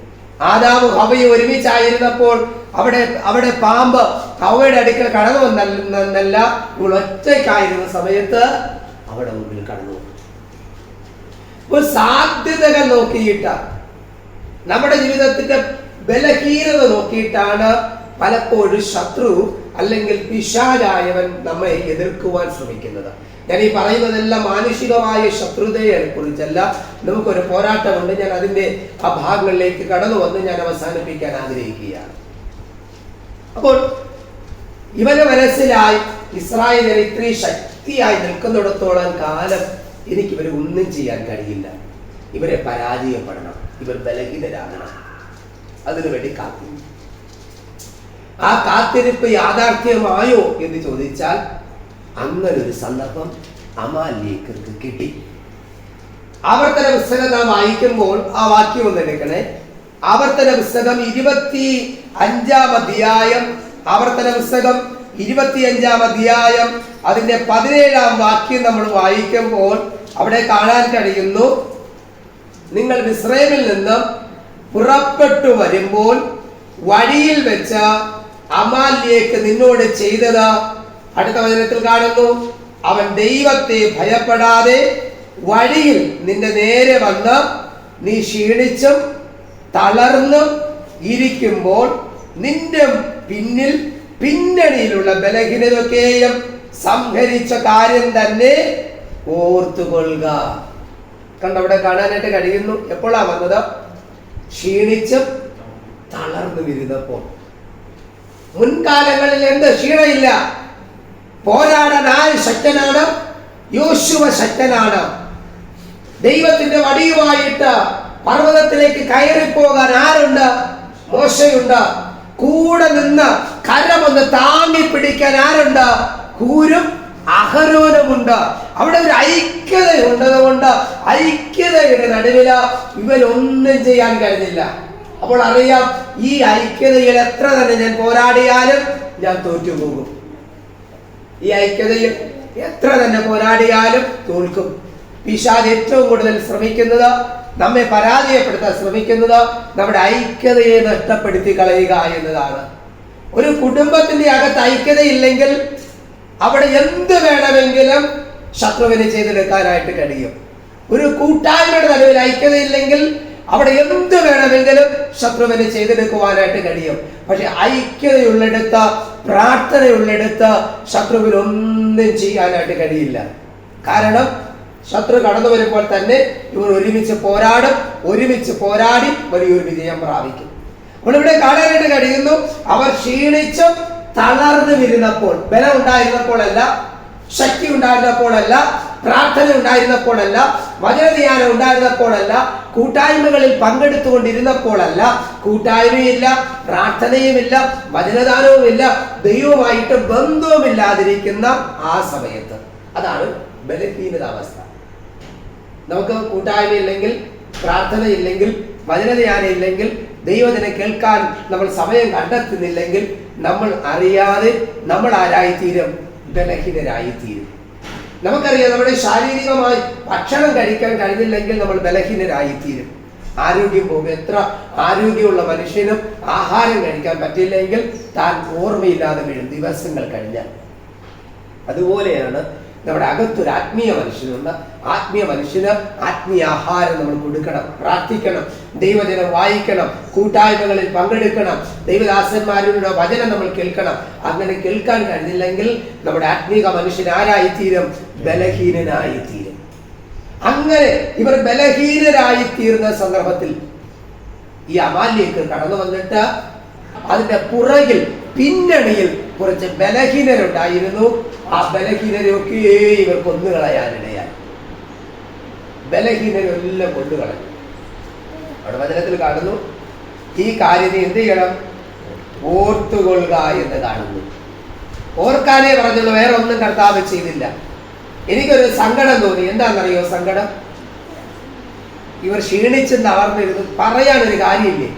Speaker 1: ആദാമും ഹവ്വയും ഒരുമിച്ചായിരുന്നപ്പോൾ അവിടെ പാമ്പ് ഹവ്വയുടെ അടുക്കൽ കടന്നു വന്നല്ല, ഇവൾ ഒറ്റയ്ക്കായിരുന്ന സമയത്ത് അവിടെ മുമ്പിൽ കടന്നു വന്നു. ഇപ്പോൾ സാധ്യതകൾ നോക്കിയിട്ട്, നമ്മുടെ ജീവിതത്തിന്റെ ബലഹീനത നോക്കിയിട്ടാണ് പലപ്പോഴും ശത്രു അല്ലെങ്കിൽ പിശാചായവൻ നമ്മെ എതിർക്കുവാൻ ശ്രമിക്കുന്നത്. ഞാൻ ഈ പറയുന്നതെല്ലാം മാനുഷികമായ ശത്രുതയെ കുറിച്ചല്ല. നമുക്കൊരു പോരാട്ടമുണ്ട്. ഞാൻ അതിന്റെ ആ ഭാഗങ്ങളിലേക്ക് കടന്നു വന്ന് ഞാൻ അവസാനിപ്പിക്കാൻ ആഗ്രഹിക്കുകയാണ്. അപ്പോൾ ഇവന്റെ മനസ്സിലായി, ഇസ്രായേലിൽ ഇത്രയും ശക്തിയായി നിൽക്കുന്നിടത്തോളം കാലം എനിക്ക് ഇവരെ ഒന്നും ചെയ്യാൻ കഴിയില്ല, ഇവരെ പരാജയപ്പെടണം, ഇവർ ബലഹീനരാകണം. അതിനുവേണ്ടി കാത്തിരിക്കും. ആ കാത്തിരിപ്പ് യാഥാർത്ഥ്യമായോ എന്ന് ചോദിച്ചാൽ അങ്ങനൊരു സന്ദർഭം അമാലേക്കർക്ക് കിട്ടി. ആവർത്തന പുസ്തകം നാം വായിക്കുമ്പോൾ ആ വാക്യം ഒന്ന് എടുക്കണേ. ആവർത്തന പുസ്തകം 25-ാം അധ്യായം, ആവർത്തന പുസ്തകം 25-ാം അധ്യായം അതിന്റെ 17-ാം വാക്യം നമ്മൾ വായിക്കുമ്പോൾ അവിടെ കാണാൻ കഴിയുന്നു, നിങ്ങൾ മിസ്രയീമിൽ നിന്ന് പുറപ്പെട്ടു വരുമ്പോൾ വഴിയിൽ വെച്ച അമാലേക്ക് നിന്നോട് ചെയ്തത്, അടുത്ത വചനത്തിൽ കാണുന്നു, അവൻ ദൈവത്തെ ഭയപ്പെടാതെ വഴിയിൽ നിന്റെ നേരെ വന്ന് നീ ക്ഷീണിച്ചും തളർന്നും ഇരിക്കുമ്പോൾ നിന്റെ പിന്നിൽ പിന്നണിയിലുള്ള ബലഹീനതയൊക്കെയും സംഹരിച്ച കാര്യം തന്നെ ഓർത്തുകൊള്ളുക. കണ്ടവിടെ കാണാനായിട്ട് കഴിയുന്നു. എപ്പോഴാ വന്നത്? ക്ഷീണിച്ചും തളർന്നു ഇരുന്നപ്പോൾ. മുൻകാലങ്ങളിൽ എന്ത് ക്ഷീണമില്ല. പോരാടാൻ ആര് ശക്തനാണ്? യോശുവ ശക്തനാണ്. ദൈവത്തിന്റെ വടിയുമായിട്ട് പർവ്വതത്തിലേക്ക് കയറിപ്പോകാൻ ആരുണ്ട്? മോശയുണ്ട്. കൂടെ നിന്ന് കരമൊന്ന് താങ്ങി പിടിക്കാൻ ആരുണ്ട്? ഹൂരും അഹരോനുമുണ്ട്. അവിടെ ഒരു ഐക്യതയുണ്ടതുകൊണ്ട് ഐക്യതയുടെ നടുവില് ഇവരൊന്നും ചെയ്യാൻ കഴിഞ്ഞില്ല. അപ്പോൾ അറിയാം, ഈ ഐക്യതയിൽ എത്ര തന്നെ ഞാൻ പോരാടിയാലും ഞാൻ തോറ്റുപോകും. ഈ ഐക്യതയിൽ എത്ര തന്നെ പോരാടിയാലും തോൽക്കും. പിശാച് ഏറ്റവും കൂടുതൽ ശ്രമിക്കുന്നത്, നമ്മെ പരാജയപ്പെടുത്താൻ ശ്രമിക്കുന്നത് നമ്മുടെ ഐക്യതയെ നഷ്ടപ്പെടുത്തി കളയുക എന്നതാണ്. ഒരു കുടുംബത്തിന്റെ അകത്ത് ഐക്യതയില്ലെങ്കിൽ അവിടെ എന്ത് വേണമെങ്കിലും ശത്രുവിനെ ചെയ്തെടുക്കാനായിട്ട് കഴിയും. ഒരു കൂട്ടായ്മയുടെ നടുവിൽ ഐക്യതയില്ലെങ്കിൽ അവിടെ എന്ത് വേണമെങ്കിലും ശത്രുവിനെ ചെയ്തെടുക്കുവാനായിട്ട് കഴിയും. പക്ഷെ ഐക്യതയുള്ളിടത്ത്, പ്രാർത്ഥനയുള്ളിടത്ത് ശത്രുവിനൊന്നും ചെയ്യാനായിട്ട് കഴിയില്ല. കാരണം ശത്രു കടന്നു വരുമ്പോൾ തന്നെ ഇവർ ഒരുമിച്ച് പോരാടും, ഒരുമിച്ച് പോരാടി വലിയൊരു വിജയം പ്രാപിക്കും. അപ്പോൾ ഇവിടെ കാണാനായിട്ട് കഴിയുന്നു, അവർ ക്ഷീണിച്ചും തളർന്നു വരുന്നപ്പോൾ, ബലം ഉണ്ടായിരുന്നപ്പോഴല്ല, ശക്തി ഉണ്ടായിരുന്നപ്പോഴല്ല, പ്രാർത്ഥന ഉണ്ടായിരുന്നപ്പോഴല്ല, വചനധ്യാനം ഉണ്ടായിരുന്നപ്പോഴല്ല, കൂട്ടായ്മകളിൽ പങ്കെടുത്തുകൊണ്ടിരുന്നപ്പോഴല്ല, കൂട്ടായ്മയില്ല, പ്രാർത്ഥനയുമില്ല, വചനദാനവുമില്ല, ദൈവവുമായിട്ട് ബന്ധവുമില്ലാതിരിക്കുന്ന ആ സമയത്ത്. അതാണ് ബലഹീനതാവസ്ഥ. നമുക്ക് കൂട്ടായ്മയില്ലെങ്കിൽ, പ്രാർത്ഥനയില്ലെങ്കിൽ, വചനധ്യാനം ഇല്ലെങ്കിൽ, ദൈവത്തിനെ കേൾക്കാൻ നമ്മൾ സമയം കണ്ടെത്തുന്നില്ലെങ്കിൽ നമ്മൾ അറിയാതെ നമ്മൾ ആരായിത്തീരും? ബലഹീനരായിത്തീരും. നമുക്കറിയാം, നമ്മുടെ ശാരീരികമായി ഭക്ഷണം കഴിക്കാൻ കഴിഞ്ഞില്ലെങ്കിൽ നമ്മൾ ബലഹീനരായിത്തീരും. ആരോഗ്യം പോകും. എത്ര ആരോഗ്യമുള്ള മനുഷ്യനും ആഹാരം കഴിക്കാൻ പറ്റില്ലെങ്കിൽ താൻ ഓർമ്മയില്ലാതെ വീഴും ദിവസങ്ങൾ കഴിഞ്ഞാൽ. അതുപോലെയാണ് നമ്മുടെ അകത്തൊരു ആത്മീയ മനുഷ്യനുണ്ട്. ആത്മീയ മനുഷ്യന് ആത്മീയ ആഹാരം നമ്മൾ കൊടുക്കണം, പ്രാർത്ഥിക്കണം, ദൈവജനം വായിക്കണം, കൂട്ടായ്മകളിൽ പങ്കെടുക്കണം, ദൈവദാസന്മാരുടെ വചനം നമ്മൾ കേൾക്കണം. അങ്ങനെ കേൾക്കാൻ കഴിഞ്ഞില്ലെങ്കിൽ നമ്മുടെ ആത്മീക മനുഷ്യൻ ആരായിത്തീരും? ബലഹീനനായിത്തീരും. അങ്ങനെ ഇവർ ബലഹീനരായിത്തീർന്ന സന്ദർഭത്തിൽ ഈ അമാലിലേക്ക് കടന്നു വന്നിട്ട് അതിന്റെ പുറകിൽ പിന്നണിയിൽ കുറച്ച് ബലഹീനരുണ്ടായിരുന്നു. ആ ബലഹീനരൊക്കെ ഇവർ കൊന്നുകളയാനിടയായി. ബലഹീനരെല്ലാം കൊന്നുകളഞ്ഞു. അവിടെ വചനത്തിൽ കാണുന്നു, ഈ കാര്യത്തെ എന്ത് ചെയ്യണം? ഓർത്തുകൊള്ളുക എന്ന് കാണുന്നു. ഓർക്കാനേ പറഞ്ഞുള്ളൂ, വേറെ ഒന്നും കർത്താവ് ചെയ്തില്ല. എനിക്കൊരു സങ്കടം തോന്നി. എന്താണെന്നറിയോ സങ്കടം? ഇവർ ക്ഷീണിച്ചെന്ന് അവർന്നിരുന്നു പറയാനൊരു കാര്യമില്ലേ?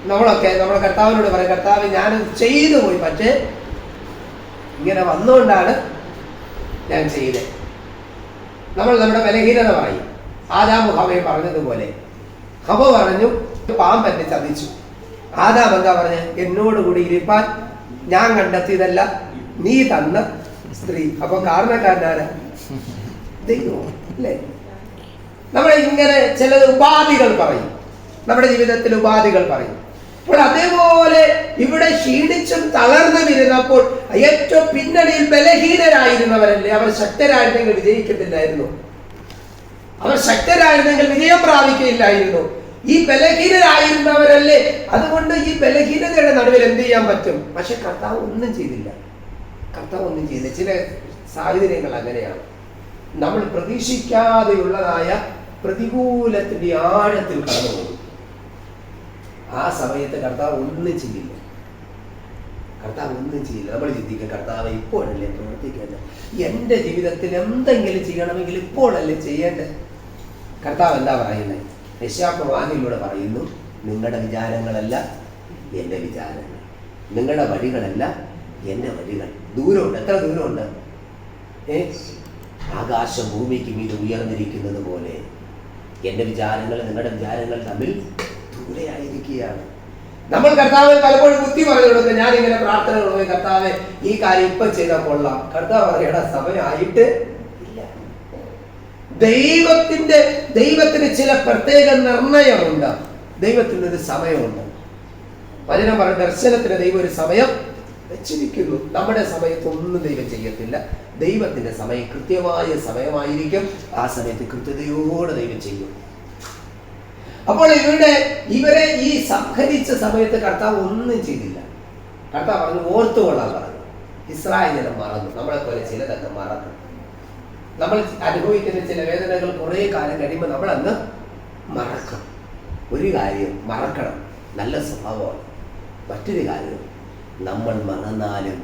Speaker 1: നമ്മളൊക്കെ നമ്മുടെ കർത്താവിനോട് പറയും, കർത്താവ് ഞാനത് ചെയ്തു പോയി, പക്ഷേ ഇങ്ങനെ വന്നുകൊണ്ടാണ് ഞാൻ ചെയ്തത്. നമ്മൾ നമ്മുടെ ബലഹീനത പറയും. ആദാം ഹവ്വയെ പറഞ്ഞതുപോലെ ഹവ്വ പറഞ്ഞു, പാമ്പെന്നെ ചതിച്ചു. ആദാം എന്താ പറഞ്ഞ്? എന്നോട് കൂടി ഇരിപ്പാൻ ഞാൻ കണ്ടെത്തിയതല്ല, നീ തന്ന സ്ത്രീ. അപ്പൊ കാരണക്കാരനാരാ? ദൈവം അല്ലേ? നമ്മൾ ഇങ്ങനെ ചില ഉപാധികൾ പറയും, നമ്മുടെ ജീവിതത്തിൽ ഉപാധികൾ പറയും. അപ്പോൾ അതേപോലെ ഇവിടെ ക്ഷീണിച്ചും തളർന്നും ഇരുന്നപ്പോൾ ഏറ്റവും പിന്നണിയിൽ ബലഹീനരായിരുന്നവരല്ലേ? അവർ ശക്തരായിരുന്നെങ്കിൽ വിജയിക്കത്തില്ലായിരുന്നു. അവർ ശക്തരായിരുന്നെങ്കിൽ വിജയം പ്രാപിക്കുകയില്ലായിരുന്നു. ഈ ബലഹീനരായിരുന്നവരല്ലേ? അതുകൊണ്ട് ഈ ബലഹീനതയുടെ നടുവിൽ എന്ത് ചെയ്യാൻ പറ്റും? പക്ഷെ കർത്താവ് ഒന്നും ചെയ്തില്ല. കർത്താവ് ഒന്നും ചെയ്തില്ല. ചില സാഹചര്യങ്ങൾ അങ്ങനെയാണ്. നമ്മൾ പ്രതീക്ഷിക്കാതെയുള്ളതായ പ്രതികൂലത്തിന്റെ ആഴത്തിൽ കടന്നു പോകും. ആ സമയത്ത് കർത്താവ് ഒന്നും ചെയ്യില്ല. കർത്താവ് ഒന്നും ചെയ്യില്ല. നമ്മൾ ചിന്തിക്കും, കർത്താവ് ഇപ്പോഴല്ലേ പ്രവർത്തിക്കേണ്ടത്? എൻ്റെ ജീവിതത്തിൽ എന്തെങ്കിലും ചെയ്യണമെങ്കിൽ ഇപ്പോഴല്ലേ ചെയ്യേണ്ടത്? കർത്താവ് എന്താ പറയുന്നത്? യെശയ്യാപ്രവാചകനിലൂടെ പറയുന്നു, നിങ്ങളുടെ വിചാരങ്ങളല്ല എൻ്റെ വിചാരങ്ങൾ, നിങ്ങളുടെ വഴികളല്ല എൻ്റെ വഴികൾ. ദൂരമുണ്ട്. എത്ര ദൂരമുണ്ട്? ആകാശം ഭൂമിക്ക് മീതെ ഉയർന്നിരിക്കുന്നത് പോലെ എൻ്റെ വിചാരങ്ങൾ നിങ്ങളുടെ വിചാരങ്ങൾ തമ്മിൽ ദൂരെയായിരിക്കുകയാണ്. നമ്മൾ കർത്താവിൽ പലപ്പോഴും ബുദ്ധി പറഞ്ഞു കൊടുക്കുക, ഞാനിങ്ങനെ പ്രാർത്ഥനകൾ പോയി, കർത്താവ് ഈ കാര്യം ഇപ്പൊ ചെയ്താൽ കൊള്ളാം. കർത്താവ് പറയടാ, സമയമായിട്ട് ഇല്ല. ദൈവത്തിന് ചില പ്രത്യേക നിർണയമുണ്ട്. ദൈവത്തിനൊരു സമയമുണ്ട്. വചനം പറഞ്ഞ ദർശനത്തിന് ദൈവം ഒരു സമയം വെച്ചിരിക്കുന്നു. നമ്മുടെ സമയത്തൊന്നും ദൈവം ചെയ്യത്തില്ല. ദൈവത്തിന്റെ സമയം കൃത്യമായ സമയമായിരിക്കും. ആ സമയത്ത് കൃത്യതയോടെ ദൈവം ചെയ്യും. അപ്പോൾ ഇവരെ ഈ സംഹരിച്ച സമയത്ത് കർത്താവ് ഒന്നും ചെയ്തില്ല. കർത്താവ് പറഞ്ഞു, ഓർത്തുകൊള്ളാൻ പറഞ്ഞു. ഇസ്രായേൽ ജനം മറന്നു. നമ്മളെ പോലെ ചിലതൊക്കെ മറന്നു. നമ്മൾ അനുഭവിക്കുന്ന ചില വേദനകൾ കുറെ കാലം കഴിയുമ്പോൾ നമ്മൾ അന്ന് മറക്കും. ഒരു കാര്യം മറക്കണം, നല്ല സ്വഭാവമാണ്. മറ്റൊരു കാര്യം, നമ്മൾ മറന്നാലും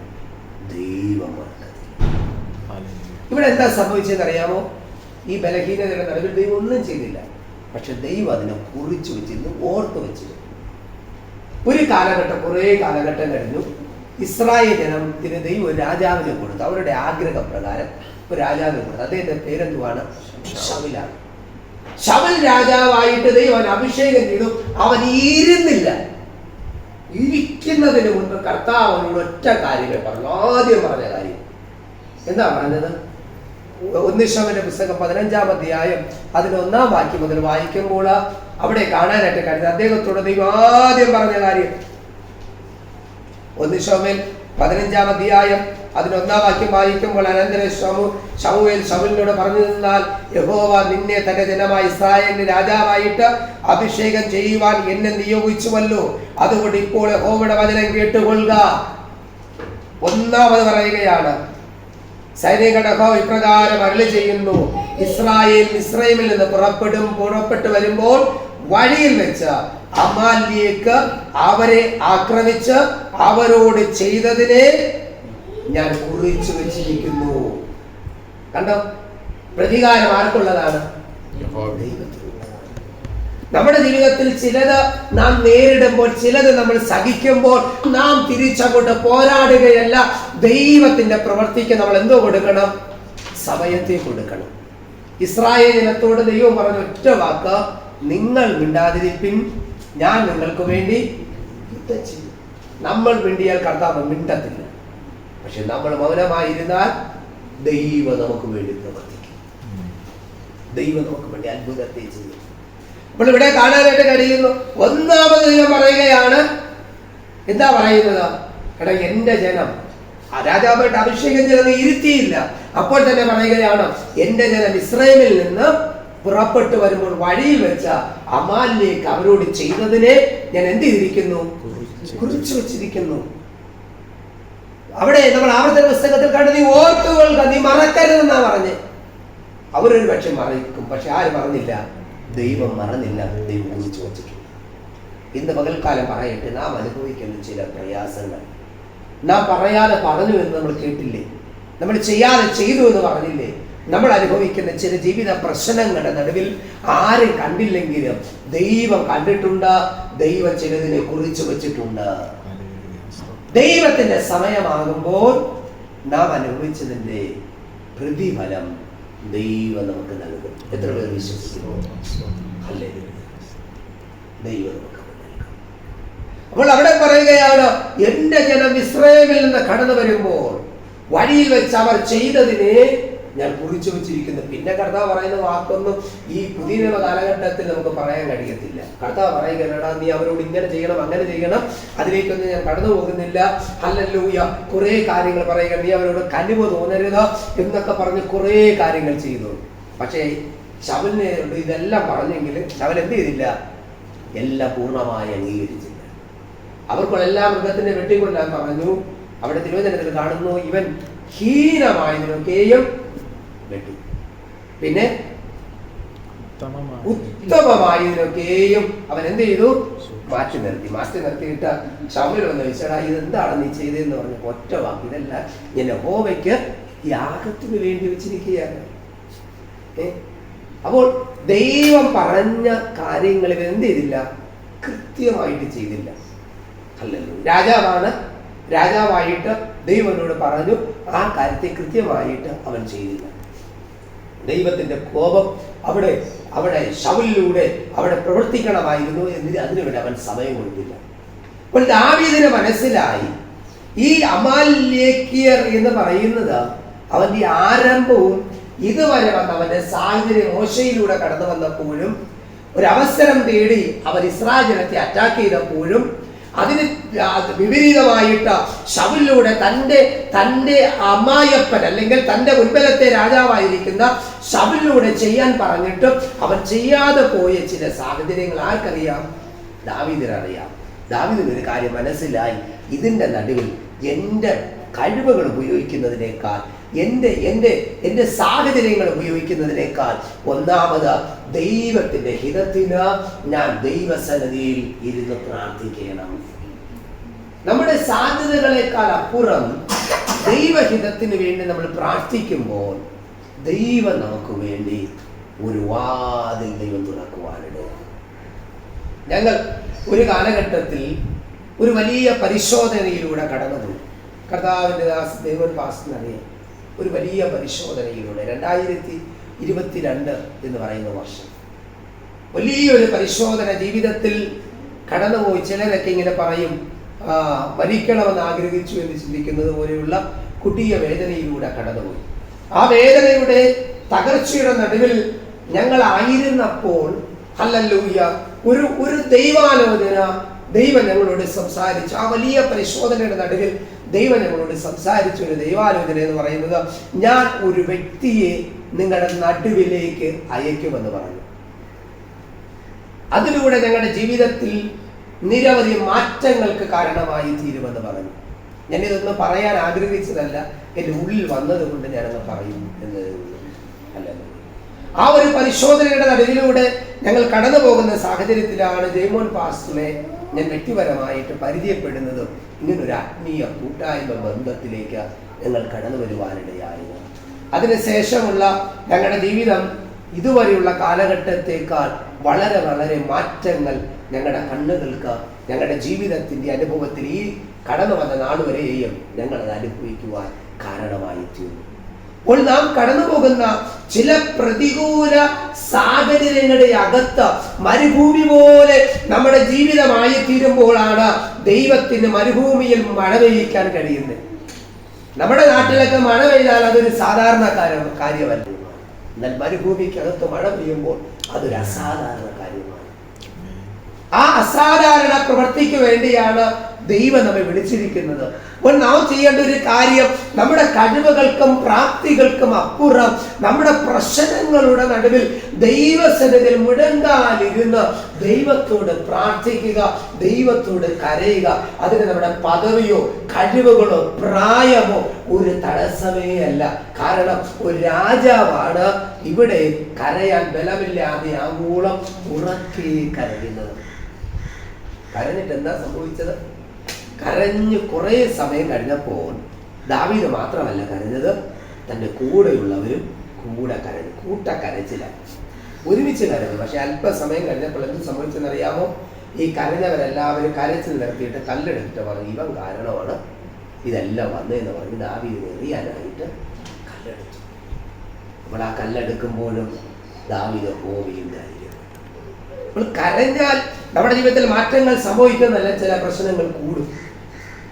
Speaker 1: ദൈവം മറക്കത്തില്ല. ഇവിടെ എന്താ സംഭവിച്ചതെന്ന് അറിയാമോ? ഈ ബലഹീനതയുടെ നടുവിൽ ദൈവം ഒന്നും ചെയ്തില്ല. പക്ഷെ ദൈവം അതിനെ കുറിച്ചു വെച്ചിരുന്നു, ഓർത്തു വെച്ചിരുന്നു. ഒരു കാലഘട്ടം, കുറേ കാലഘട്ടം കഴിഞ്ഞു. ഇസ്രായേൽ ജനത്തിന് ദൈവം ഒരു രാജാവിനെ കൊടുത്തു. അവരുടെ ആഗ്രഹപ്രകാരം ഒരു രാജാവിനെ കൊടുത്തു. അദ്ദേഹത്തിന്റെ പേരെന്തുവാണ്? ശൗലാണ്. ശൗൽ രാജാവായിട്ട് ദൈവം അഭിഷേകം ചെയ്തു. അവൻ ഇരുന്നില്ല. ഇരിക്കുന്നതിന് മുൻപ് കർത്താവ് അവനോട് ഒറ്റ കാര്യങ്ങൾ പറഞ്ഞു. ആദ്യം പറഞ്ഞ കാര്യം എന്താ പറഞ്ഞത്? 1 ശമൂവേലിന്റെ പുസ്തകം 15-ാം അധ്യായം 1 വാക്യം മുതൽ വായിക്കുമ്പോൾ അവിടെ കാണാനായിട്ട് കഴിയുന്നത് അദ്ദേഹത്തോട് ദൈവം ആദ്യം പറഞ്ഞ കാര്യം. 1 ശമൂവേൽ 15-ാം അധ്യായം 1 വാക്യം വായിക്കുമ്പോൾ, അനന്തരം ശമൂവേൽ ശൗലിനോട് പറഞ്ഞു നിന്നാൽ, യഹോവ നിന്നെ തന്റെ ജനമായ ഇസ്രായേലിന് രാജാവായിട്ട് അഭിഷേകം ചെയ്യുവാൻ എന്നെ നിയോഗിച്ചുവല്ലോ. അതുകൊണ്ട് ഇപ്പോൾ യഹോവയുടെ വചനം കേട്ടുകൊള്ളുക. ഒന്നാമത് പറയുകയാണ്, സൈനികരുടെ യഹോവ ഇപ്രകാരം അരുളി ചെയ്യുന്നു, ഇസ്രായേൽ മിസ്രയീമിൽ നിന്ന് പുറപ്പെട്ടു വരുമ്പോൾ വഴിയിൽ വെച്ച് അമാലിയേക്ക് അവരെ ആക്രമിച്ച് അവരോട് ചെയ്തതിനെ ഞാൻ കുറിച്ചു വെച്ചിരിക്കുന്നു. കണ്ടോ? പ്രതികാരം ആർക്കുള്ളതാണ്? നമ്മുടെ ജീവിതത്തിൽ ചിലത് നാം നേരിടുമ്പോൾ, ചിലത് നമ്മൾ സഹിക്കുമ്പോൾ നാം തിരിച്ചങ്ങോട്ട് പോരാടുകയല്ല. ദൈവത്തിന്റെ പ്രവൃത്തിക്ക് നമ്മൾ എന്തോ കൊടുക്കണം? സമയത്തെ കൊടുക്കണം. ഇസ്രായേൽ ജനത്തോട് ദൈവം പറഞ്ഞ ഒറ്റ വാക്ക്, നിങ്ങൾ മിണ്ടാതിരിപ്പിൻ, ഞാൻ നിങ്ങൾക്ക് വേണ്ടി യുദ്ധം ചെയ്യും. നമ്മൾ മിണ്ടിയാൽ കർത്താവ് മിണ്ടത്തില്ല. പക്ഷെ നമ്മൾ മൗനമായിരുന്നാൽ ദൈവം നമുക്ക് വേണ്ടി പ്രവർത്തിക്കും. ദൈവം നമുക്ക് വേണ്ടി അത്ഭുതത്തെ ചെയ്യും. അപ്പോൾ ഇവിടെ കാണാനായിട്ട് കഴിയുന്നു, ഒന്നാമത് ദൈവം പറയുകയാണ്, എന്താ പറയുന്നത്? എടാ, എന്റെ ജനം, രാജാവായിട്ട് അഭിഷേകം ചെയ്ത് ഇരുത്തിയില്ല. അപ്പോൾ തന്നെ പറയുകയാണ്, എന്റെ ജനം ഇസ്രായേലിൽ നിന്ന് പുറപ്പെട്ടു വരുമ്പോൾ വഴിയിൽ വെച്ച അമാലിലേക്ക് അവരോട് ചെയ്തതിനെ ഞാൻ എന്ത് ചെയ്തിരിക്കുന്നു? കുറിച്ചു വച്ചിരിക്കുന്നു. അവിടെ നമ്മൾ ആവർത്തന പുസ്തകത്തിൽ കണ്ട്, നീ ഓർത്തുകൊള്ളുക, നീ മറക്കരുതെന്നാ പറഞ്ഞ്. അവരൊരു പക്ഷെ മറക്കും, പക്ഷെ ആര് മറന്നില്ല? ദൈവം മറന്നില്ല, ദൈവം കുറിച്ചു വച്ചിട്ടുണ്ട്. ഇന്ന് പകൽക്കാലം പറയട്ടെ, നാം അനുഭവിക്കുന്ന ചില പ്രയാസങ്ങൾ നാം പറയാതെ പറഞ്ഞു എന്ന് നമ്മൾ കേട്ടില്ലേ? നമ്മൾ ചെയ്യാതെ ചെയ്തു എന്ന് പറഞ്ഞില്ലേ? നമ്മൾ അനുഭവിക്കുന്ന ചില ജീവിത പ്രശ്നങ്ങളുടെ നടുവിൽ ആരും കണ്ടില്ലെങ്കിലും ദൈവം കണ്ടിട്ടുണ്ട്. ദൈവം ചിലതിനെ കുറിച്ചു വച്ചിട്ടുണ്ട്. ദൈവത്തിന്റെ സമയമാകുമ്പോൾ നാം അനുഭവിച്ചതിന്റെ പ്രതിഫലം ദൈവം നമുക്ക് നൽകും. എത്ര പേർ വിശ്വസിക്കുന്നു? ഹല്ലേലൂയ. ദൈവം നമുക്ക് നൽകും. അപ്പോൾ അവിടെ പറയുകയാണ്, എന്റെ ജനം ഇസ്രായേലിൽ നിന്ന് കടന്നു വരുമ്പോൾ വഴിയിൽ വെച്ച് അവർ ചെയ്തതിനെ ഞാൻ കുറിച്ചു വെച്ചിരിക്കുന്നു. പിന്നെ കർത്താവ് പറയുന്ന വാക്കൊന്നും ഈ പുതിയ നിയമ കാലഘട്ടത്തിൽ നമുക്ക് പറയാൻ കഴിയത്തില്ല. കർത്താവ് പറയുകയാണ്, നീ അവരോട് ഇങ്ങനെ ചെയ്യണം, അങ്ങനെ ചെയ്യണം, അതിലേക്കൊന്നും ഞാൻ കടന്നു പോകുന്നില്ല. ഹല്ലേലൂയ. കുറെ കാര്യങ്ങൾ പറയുക, നീ അവരോട് കനിവ് തോന്നരുത് എന്നൊക്കെ പറഞ്ഞ് കുറെ കാര്യങ്ങൾ ചെയ്തു. പക്ഷേ ശൗലിനെ ഇതെല്ലാം പറഞ്ഞെങ്കിൽ ശൗൽ എന്ത് ചെയ്തില്ല? എല്ലാം പൂർണ്ണമായി അംഗീകരിച്ചില്ല. അവർക്കുള്ള മൃഗത്തിനെ വെട്ടിക്കൊല്ലാൻ പറഞ്ഞു. അവിടെ തിരുവചനത്തിൽ കാണുന്നു, ഇവൻ ഹീനമായതിനൊക്കെയും വെട്ടി, പിന്നെ ഉത്തമമായതിനൊക്കെയും അവൻ എന്ത് ചെയ്തു? മാറ്റി നിർത്തിയിട്ട് ശൗൽ വന്ന് ചോദിച്ചടാ, ഇതെന്താണ് നീ ചെയ്തതെന്ന് പറഞ്ഞു. ഒറ്റ വാക്ക്, ഇതല്ല, ഞാൻ യഹോവയ്ക്ക് യാഗത്തിന് വേണ്ടി വെച്ചിരിക്കുകയാണ്. അപ്പോൾ ദൈവം പറഞ്ഞ കാര്യങ്ങളിൽ എന്ത് ചെയ്തില്ല? കൃത്യമായിട്ട് ചെയ്തില്ല. അല്ലല്ലോ, രാജാവായിട്ട് ദൈവനോട് പറഞ്ഞു, ആ കാര്യത്തെ കൃത്യമായിട്ട് അവൻ ചെയ്തില്ല. ദൈവത്തിന്റെ കോപം അവിടെ ശൗലിലൂടെ അവിടെ പ്രവർത്തിക്കണമായിരുന്നു എന്ന് അതിനുവേണ്ടി അവൻ സമയം കൊടുത്തില്ല. അപ്പോൾ ദാവീദിന് മനസ്സിലായി, ഈ അമാലേക്യർ എന്ന് പറയുന്നത് അവന്റെ ആരംഭവും ഇതുവരെ വന്ന അവന്റെ സാഹചര്യം മോശയിലൂടെ കടന്നു വന്നപ്പോഴും ഒരവസരം തേടി അവർ ഇസ്രായേൽ ജനത്തെ അറ്റാക്ക് ചെയ്തപ്പോഴും അതിന് വിപരീതമായിട്ട് ശൗലിലൂടെ തന്റെ അമ്മായപ്പൻ അല്ലെങ്കിൽ തന്റെ മുൻപിലത്തെ രാജാവായിരിക്കുന്ന ശൗലിലൂടെ ചെയ്യാൻ പറഞ്ഞിട്ട് അവൻ ചെയ്യാതെ പോയ ചില സാഹചര്യങ്ങൾ ആർക്കറിയാം? ദാവീദിനറിയാം. ദാവീദിന് ഒരു കാര്യം മനസ്സിലായി, ഇതിന്റെ നടുവിൽ എൻ്റെ കഴിവുകൾ ഉപയോഗിക്കുന്നതിനേക്കാൾ എൻ്റെ സാഹചര്യങ്ങൾ ഉപയോഗിക്കുന്നതിനേക്കാൾ ഒന്നാമത് ദൈവത്തിന്റെ ഹിതത്തിന് ഞാൻ ദൈവസന്നിധിയിൽ ഇരുന്ന് പ്രാർത്ഥിക്കണം. നമ്മുടെ സാധ്യതകളെക്കാൾ അപ്പുറം ദൈവഹിതത്തിന് വേണ്ടി നമ്മൾ പ്രാർത്ഥിക്കുമ്പോൾ ദൈവം നമുക്ക് വേണ്ടി ഒരു വാതിൽ ദൈവം തുറക്കുവാനിടയാണ്. ഞങ്ങൾ ഒരു കാലഘട്ടത്തിൽ ഒരു വലിയ പരിശോധനയിലൂടെ കടന്നുപോയി. കർത്താവിൻ്റെ ദൈവൻ പാസ്റ്ററിനറിയാം, ഒരു വലിയ പരിശോധനയിലൂടെ 2022 എന്ന് പറയുന്ന വർഷം വലിയൊരു പരിശോധന ജീവിതത്തിൽ കടന്നുപോയി. ചിലരൊക്കെ ഇങ്ങനെ പറയും, മരിക്കണമെന്ന് ആഗ്രഹിച്ചു എന്ന് ചിന്തിക്കുന്നത് പോലെയുള്ള കൊടിയ വേദനയിലൂടെ കടന്നുപോയി. ആ വേദനയുടെ തകർച്ചയുടെ നടുവിൽ ഞങ്ങളായിരുന്നപ്പോൾ ഹല്ലേലൂയ ഒരു ദൈവാലോചന ദൈവം ഞങ്ങളോട് സംസാരിച്ചു. ആ വലിയ പരിശോധനയുടെ നടുവിൽ ദൈവം ഞങ്ങളോട് സംസാരിച്ച ഒരു ദൈവാലോചന എന്ന് പറയുന്നത്, ഞാൻ ഒരു വ്യക്തിയെ നിങ്ങളുടെ നടുവിലേക്ക് അയക്കുമെന്ന് പറഞ്ഞു. അതിലൂടെ ഞങ്ങളുടെ ജീവിതത്തിൽ നിരവധി മാറ്റങ്ങൾക്ക് കാരണമായി തീരുമെന്ന് പറഞ്ഞു. ഞാനിതൊന്നും പറയാൻ ആഗ്രഹിച്ചതല്ല, എൻ്റെ ഉള്ളിൽ വന്നതുകൊണ്ട് ഞാനത് പറയും എന്ന് അല്ല. ആ ഒരു പരിശോധനയുടെ നടുവിലൂടെ ഞങ്ങൾ കടന്നു പോകുന്ന സാഹചര്യത്തിലാണ് ജയ്മോൻ പാസ്റ്ററിനെ ഞാൻ വ്യക്തിപരമായിട്ട് പരിചയപ്പെടുന്നതും ഇങ്ങനൊരു ആത്മീയ കൂട്ടായ്മ ബന്ധത്തിലേക്ക് ഞങ്ങൾ കടന്നു വരുവാനിടയായത്. അതിനുശേഷമുള്ള ഞങ്ങളുടെ ജീവിതം ഇതുവരെയുള്ള കാലഘട്ടത്തേക്കാൾ വളരെ വളരെ മാറ്റങ്ങൾ ഞങ്ങളുടെ കണ്ണുകൾക്ക് ഞങ്ങളുടെ ജീവിതത്തിൻ്റെ അനുഭവത്തിൽ ഈ കടന്നു വന്ന നാളുവരെയും ഞങ്ങളത് അനുഭവിക്കുവാൻ കാരണമായി തീർന്നു. അപ്പോൾ നാം കടന്നു പോകുന്ന ചില പ്രതികൂല സാഹചര്യങ്ങളുടെ അകത്ത് മരുഭൂമി പോലെ നമ്മുടെ ജീവിതമായി തീരുമ്പോഴാണ് ദൈവത്തിന് മരുഭൂമിയിൽ മഴ പെയ്യിക്കാൻ കഴിയുന്നത്. നമ്മുടെ നാട്ടിലൊക്കെ മഴ പെയ്താൽ അതൊരു സാധാരണ കാര്യമല്ല. എന്നാൽ മരുഭൂമിക്കകത്ത് മഴ പെയ്യുമ്പോൾ അതൊരു അസാധാരണ കാര്യമാണ്. ആ അസാധാരണ പ്രവൃത്തിക്ക് വേണ്ടിയാണ് ദൈവം നമ്മെ വിളിച്ചിരിക്കുന്നത്. അപ്പോൾ നാം ചെയ്യേണ്ട ഒരു കാര്യം, നമ്മുടെ കഴിവുകൾക്കും പ്രാപ്തികൾക്കും അപ്പുറം നമ്മുടെ പ്രശ്നങ്ങളുടെ നടുവിൽ ദൈവസന്നിധിയിൽ മുഴങ്കാലിരുന്ന് ദൈവത്തോട് പ്രാർത്ഥിക്കുക, ദൈവത്തോട് കരയുക. അതിന് നമ്മുടെ പദവിയോ കഴിവുകളോ പ്രായമോ ഒരു തടസ്സമേ അല്ല. കാരണം ഒരു രാജാവാണ് ഇവിടെ കരയാൻ ബലമില്ലാതെ ആവോളം ഉറക്കെ കരയുന്നത്. കരഞ്ഞിട്ട് എന്താ സംഭവിച്ചത്? കരഞ്ഞ് കുറെ സമയം കഴിഞ്ഞപ്പോൾ ദാവീദ് മാത്രമല്ല കരഞ്ഞത്, തൻ്റെ കൂടെയുള്ളവരും കൂടെ കരഞ്ഞു. കൂട്ടക്കരച്ചില്ല, ഒരുമിച്ച് കരഞ്ഞു. പക്ഷെ അല്പസമയം കഴിഞ്ഞപ്പോൾ എന്ത് സംഭവിച്ചെന്നറിയാമോ? ഈ കരഞ്ഞവരെല്ലാവരും കരച്ചിൽ നിർത്തിയിട്ട് കല്ലെടുത്തിട്ട് പറഞ്ഞു, ഇവൻ കാരണമാണ് ഇതെല്ലാം വന്നതെന്ന് പറഞ്ഞ് ദാവീദിനെ എറിയാനായിട്ട് കല്ലെടുത്തു. അപ്പോൾ ആ കല്ലെടുക്കുമ്പോഴും ദാവീദ് ഹോവിയുണ്ടായിരുന്നു. നമ്മൾ കരഞ്ഞാൽ നമ്മുടെ ജീവിതത്തിൽ മാറ്റങ്ങൾ സംഭവിക്കുന്നതല്ല, ചില പ്രശ്നങ്ങൾ കൂടും.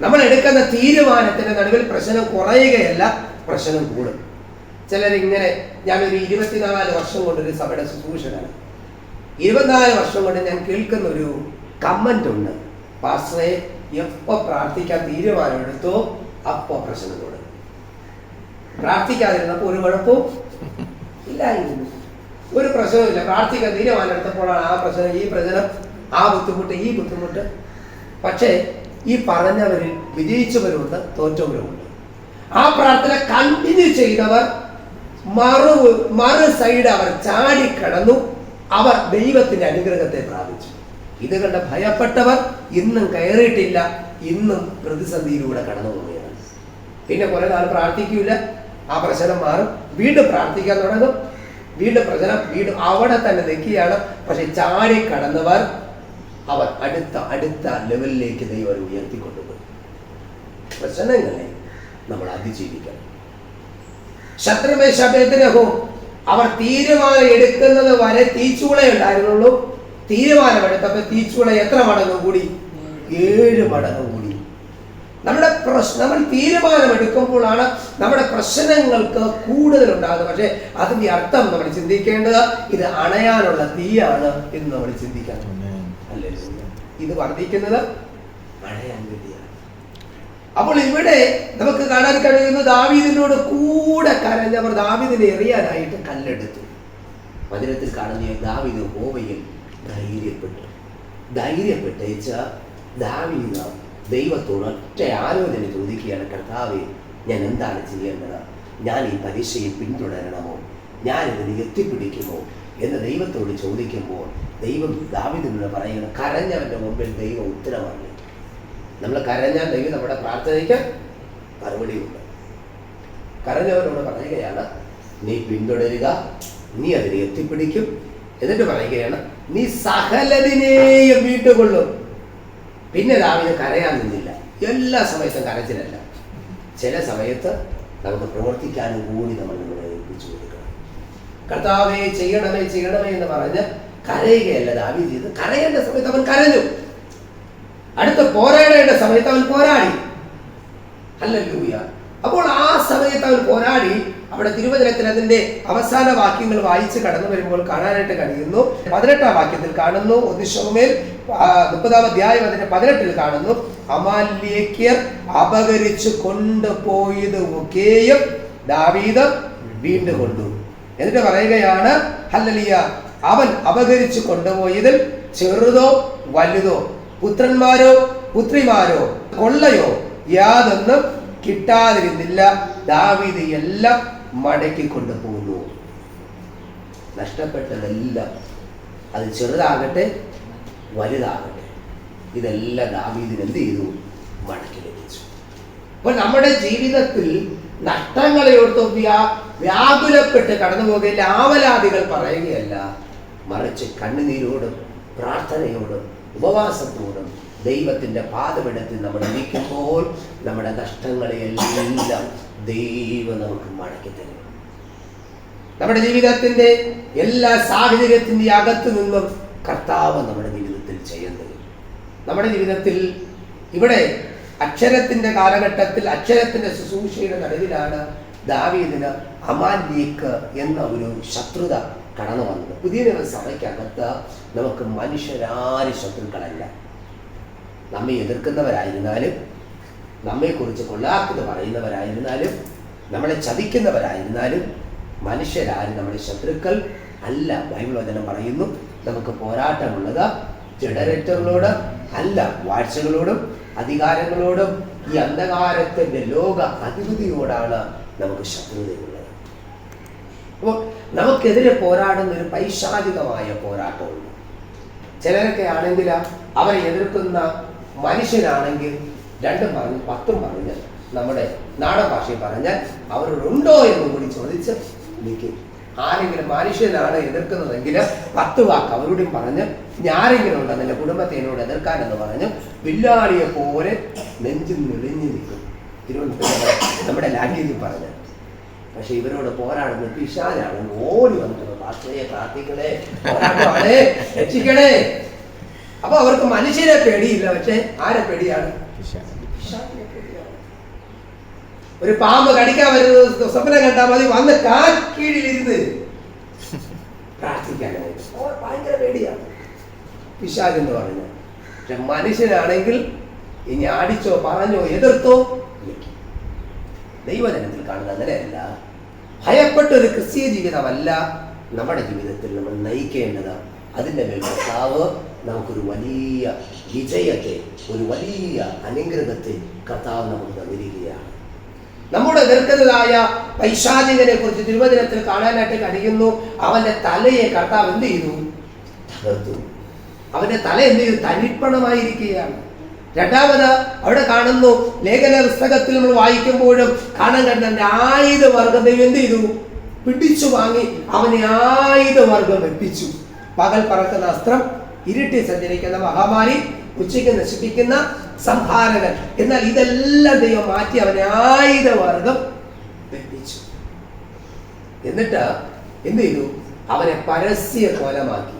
Speaker 1: നമ്മൾ എടുക്കുന്ന തീരുമാനത്തിന്റെ നടുവിൽ പ്രശ്നം കുറയുകയല്ല, പ്രശ്നം കൂടും. ചിലരിങ്ങനെ, ഞാനൊരു 24 വർഷം കൊണ്ടൊരു സഭയുടെ ശുശ്രൂഷകനാണ്. 24 വർഷം കൊണ്ട് ഞാൻ കേൾക്കുന്ന ഒരു കമന്റ് ഉണ്ട്, പാസ്റ്ററെ എപ്പോൾ പ്രാർത്ഥിക്കാൻ തീരുമാനമെടുത്തോ അപ്പോൾ പ്രശ്നം കൂടും. പ്രാർത്ഥിക്കാതിരുന്നപ്പോൾ ഒരു കുഴപ്പവും ഇല്ലായിരുന്നു, ഒരു പ്രശ്നവുമില്ല. പ്രാർത്ഥിക്കാൻ തീരുമാനം എടുത്തപ്പോഴാണ് ആ പ്രശ്നം, ഈ പ്രശ്നം, ആ ബുദ്ധിമുട്ട്, ഈ ബുദ്ധിമുട്ട്. പക്ഷേ ഈ പറഞ്ഞവരിൽ വിജയിച്ചവരുണ്ട്, തോറ്റവരുമുണ്ട്. ആ പ്രാർത്ഥന കണ്ടിന്യൂ ചെയ്തവർ മറു സൈഡ് അവർ ചാടിക്കടന്നു, അവർ ദൈവത്തിന്റെ അനുഗ്രഹത്തെ പ്രാപിച്ചു. ഇത് കണ്ട് ഭയപ്പെട്ടവർ ഇന്നും കയറിയിട്ടില്ല, ഇന്നും പ്രതിസന്ധിയിലൂടെ കടന്നു പോവുകയാണ്. പിന്നെ കുറെ നാൾ പ്രാർത്ഥിക്കൂല, ആ പ്രശ്നം മാറും, വീണ്ടും പ്രാർത്ഥിക്കാൻ തുടങ്ങും, വീണ്ടും പ്രശ്നം വീണ്ടും അവിടെ തന്നെ നിൽക്കുകയാണ്. പക്ഷെ ചാടിക്കടന്നവർ അവർ അടുത്ത ലെവലിലേക്ക് ദൈവം ഉയർത്തിക്കൊണ്ടുപോയി. പ്രശ്നങ്ങളെ നമ്മൾ അതിജീവിക്കണം. ശത്രുമേശബേദനഹവും അവർ തീരുമാനം എടുക്കുന്നത് വരെ തീച്ചൂള ഉണ്ടായിരുന്നുള്ളൂ. തീരുമാനമെടുത്തപ്പോൾ തീച്ചൂള എത്ര മടങ്ങ് കൂടി? 7 മടങ്ങ് കൂടി. നമ്മൾ തീരുമാനമെടുക്കുമ്പോഴാണ് നമ്മുടെ പ്രശ്നങ്ങൾക്ക് കൂടുതൽ ഉണ്ടാകുന്നത്. പക്ഷെ അതിന്റെ അർത്ഥം നമ്മൾ ചിന്തിക്കേണ്ടത് ഇത് അണയാനുള്ള തീയാണ് എന്ന് നമ്മൾ ചിന്തിക്കണം. അല്ലേ? ഇത് വർദ്ധിക്കുന്നത് അണയാൻ വേണ്ടിയാണ്. അപ്പോൾ ഇവിടെ നമുക്ക് കാണാൻ കഴിയുന്ന ദാവീദിനോട് കൂടെ കരഞ്ഞവർ ദാവീദിനെ എറിയാനായിട്ട് കല്ലെടുത്തു. വചനത്തിൽ കാണുന്ന ദാവീദ് യഹോവയിൽ ധൈര്യപ്പെട്ടേച്ച ദാവീദ് ദൈവത്തോട് ഒറ്റ ആലോചന ചോദിക്കുകയാണ്, കർത്താവേ, ഞാൻ എന്താണ് ചെയ്യേണ്ടത്? ഞാൻ ഈ പരീക്ഷയെ പിന്തുടരണമോ? ഞാൻ ഇതിന് എത്തിപ്പിടിക്കുമോ എന്ന് ദൈവത്തോട് ചോദിക്കുമ്പോൾ ദൈവം ദാവീദിനോട് പറയുന്നത്, കരഞ്ഞവന്റെ മുമ്പിൽ ദൈവം ഉത്തരമാണ്. നമ്മൾ കരഞ്ഞാൽ ദൈവം നമ്മുടെ പ്രാർത്ഥനയ്ക്ക് മറുപടിയുണ്ട്. കരഞ്ഞവരോട് പറയുകയാണ്, നീ പിന്തുടരുക, നീ അതിനെ എത്തിപ്പിടിക്കും. എന്നിട്ട് പറയുകയാണ്, നീ സകലതിനെയും വീട്ടുകൊള്ളും. പിന്നെ ദാവീദ് കരയാൻ നിന്നില്ല. എല്ലാ സമയത്തും കരച്ചിലല്ല, ചില സമയത്ത് നമുക്ക് പ്രവർത്തിക്കാനും കൂടി നമ്മൾ നമ്മളെ ഏൽപ്പിച്ചു കൊടുക്കണം. കർത്താവേ ചെയ്യണമേ ചെയ്യണമേ എന്ന് പറഞ്ഞ് കരയുകയല്ല ദാവീദ് ചെയ്ത്. കരയേണ്ട സമയത്ത് അവൻ കരഞ്ഞു, അടുത്ത് പോരാടേണ്ട സമയത്ത് അവൻ പോരാടി. ഹല്ലേലൂയ. അപ്പോൾ ആ സമയത്ത് അവൻ പോരാടി. അവിടെ തിരുവചനത്തിൽ അതിന്റെ അവസാന വാക്യങ്ങൾ വായിച്ച് കടന്നു വരുമ്പോൾ കാണാനായിട്ട് കഴിയുന്നു. 18-ാം വാക്യത്തിൽ കാണുന്നു, 1 ശമൂവേൽ 30-ാം അധ്യായം അതിന്റെ 18-ൽ കാണുന്നു, അമാലേക്യർ അപഹരിച്ചു കൊണ്ടുപോയത് ഒക്കെയും ദാവീദ് വീണ്ടും കൊണ്ടു. എന്നിട്ട് പറയുകയാണ്, ഹല്ലേലൂയ, അവൻ അപഹരിച്ചു കൊണ്ടുപോയതിൽ ചെറുതോ വലുതോ, പുത്രന്മാരോ പുത്രിമാരോ കൊള്ളയോ യാതൊന്നും കിട്ടാതിരുന്നില്ല. ദാവീദ് എല്ലാം മടക്കി കൊണ്ടുപോകുന്നു. നഷ്ടപ്പെട്ടതെല്ലാം, അത് ചെറുതാകട്ടെ വലുതാകട്ടെ, ഇതെല്ലാം ദാവീദിന് എന്ത് ചെയ്തു? മടക്കി ലഭിച്ചു. അപ്പോൾ നമ്മുടെ ജീവിതത്തിൽ നഷ്ടങ്ങളെ ഓർത്ത് വ്യാകുലപ്പെട്ട് കടന്നു പോകുകയില്ല, ആവലാദികൾ പറയുകയല്ല, മറിച്ച് കണ്ണുനീരോടും പ്രാർത്ഥനയോടും ഉപവാസത്തോടും ദൈവത്തിന്റെ പാദപീഠത്തിൽ നമ്മൾ ഇരിക്കുമ്പോൾ നമ്മുടെ നഷ്ടങ്ങളെയെല്ലാം ദൈവം നമുക്ക് മടക്കി തരും. നമ്മുടെ ജീവിതത്തിന്റെ എല്ലാ സാഹചര്യത്തിന്റെ അകത്തു നിന്നും കർത്താവ് നമ്മുടെ ജീവിതത്തിൽ ചെയ്യുന്നത്. നമ്മുടെ ജീവിതത്തിൽ ഇവിടെ അക്ഷരത്തിന്റെ കാലഘട്ടത്തിൽ അക്ഷരത്തിന്റെ ശുശ്രൂഷയുടെ നടുവിലാണ് ദാവീദിന് അമാലേക്ക് എന്ന ഒരു ശത്രുത കടന്നു വന്നത്. പുതിയ നിയമസഭയ്ക്കകത്ത് നമുക്ക് മനുഷ്യരാരും ശത്രുക്കളല്ല. നമ്മെ എതിർക്കുന്നവരായിരുന്നാലും, നമ്മെക്കുറിച്ച് കൊള്ളാക്കുന്നത് പറയുന്നവരായിരുന്നാലും, നമ്മളെ ചതിക്കുന്നവരായിരുന്നാലും മനുഷ്യരാരും നമ്മുടെ ശത്രുക്കൾ അല്ല. ബൈബിൾ വചനം പറയുന്നു, നമുക്ക് പോരാട്ടമുള്ളത് ജഡരക്തങ്ങളോട് അല്ല, വാഴ്ചകളോടും അധികാരങ്ങളോടും ഈ അന്ധകാരത്തിന്റെ ലോക അധിപതിയോടാണ് നമുക്ക് ശത്രുതയുള്ളത്. അപ്പോൾ നമുക്കെതിരെ പോരാടുന്ന ഒരു പൈശാചികമായ പോരാട്ടമുണ്ട്. ചിലരൊക്കെ ആണെങ്കിൽ അവരെ എതിർക്കുന്ന മനുഷ്യനാണെങ്കിൽ 2 പറഞ്ഞ് 10 പറഞ്ഞ് നമ്മുടെ നാടൻ ഭാഷയിൽ പറഞ്ഞാൽ അവരോടുണ്ടോ എന്ന് കൂടി ചോദിച്ച് നിൽക്കും. ആരെങ്കിലും മനുഷ്യനാണ് എതിർക്കുന്നതെങ്കിൽ 10 വാക്ക് അവരോടും പറഞ്ഞ് ആരെങ്കിലും ഉണ്ടോ നിന്റെ കുടുംബത്തെ എന്നോട് എതിർക്കാനെന്ന് പറഞ്ഞ് വില്ലാളിയെ പോലെ നെഞ്ചിൽ നെളിഞ്ഞു നിൽക്കും. തിരുവനന്തപുരം നമ്മുടെ ലാംഗ്വേജിൽ പറഞ്ഞ്. പക്ഷെ ഇവരോട് പോരാടുന്ന പിശാചാണ്. ഓടി വന്നിട്ട് പാസ്റ്ററെ പ്രാർത്ഥിക്കണേ, പോരാട്ടമാണേ, രക്ഷിക്കണേ. അപ്പൊ അവർക്ക് മനുഷ്യരെ പേടിയില്ല, പക്ഷെ ആരെ പേടിയാണ്? പിശാചിനെ പേടിയാണ്. ഒരു പാമ്പ് കടിക്കാൻ വരുന്നത് സ്വപ്നം കണ്ടാൽ മതി, വന്ന് കാൽക്കീഴിലിരുന്ന് പ്രാർത്ഥിക്കാനായിട്ട് ഭയങ്കര പേടിയാണ് പിശാചെന്ന് പറഞ്ഞത്. പക്ഷെ മനുഷ്യനാണെങ്കിൽ ഇനി അടിച്ചോ പറഞ്ഞോ എതിർത്തോ ദൈവജനത്തിൽ കാണുന്നത് അങ്ങനെയല്ല. ഭയപ്പെട്ട ഒരു ക്രിസ്തീയ ജീവിതമല്ല നമ്മുടെ ജീവിതത്തിൽ നമ്മൾ നയിക്കേണ്ടത്. അതിൻ്റെ മേൽ കർത്താവ് നമുക്കൊരു വലിയ വിജയത്തെ, ഒരു വലിയ അനുഗ്രഹത്തെ കർത്താവ് നമുക്ക് തന്നിരിക്കുകയാണ്. നമ്മുടെ എതിർക്കുന്നതായ പൈശാചികനെ കുറിച്ച് തിരുവചനത്തിൽ കാണാനായിട്ട് കഴിയുന്നു. അവന്റെ തലയെ കർത്താവ് എന്ത് ചെയ്തു? തകർത്തു. അവന്റെ തല എന്ത് ചെയ്തു? തനിപ്പണമായിരിക്കുകയാണ്. രണ്ടാമത് അവിടെ കാണുന്നു, ലേഖന പുസ്തകത്തിൽ നമ്മൾ വായിക്കുമ്പോഴും കാണാൻ കഴിയുന്ന ആയുധവർഗം എന്ത് ചെയ്തു? പിടിച്ചു വാങ്ങി അവനെ ആയുധവർഗം വെപ്പിച്ചു. പകൽ പറക്കുന്ന അസ്ത്രം, ഇരുട്ടി സഞ്ചരിക്കുന്ന മഹാമാരി, ഉച്ചയ്ക്ക് നശിപ്പിക്കുന്ന സംഹാരകൻ. എന്നാൽ ഇതെല്ലാം ദൈവം മാറ്റി അവനെ ആയുധവർഗം വെപ്പിച്ചു. എന്നിട്ട് എന്ത് ചെയ്തു? അവനെ പരസ്യ കോലമാക്കി.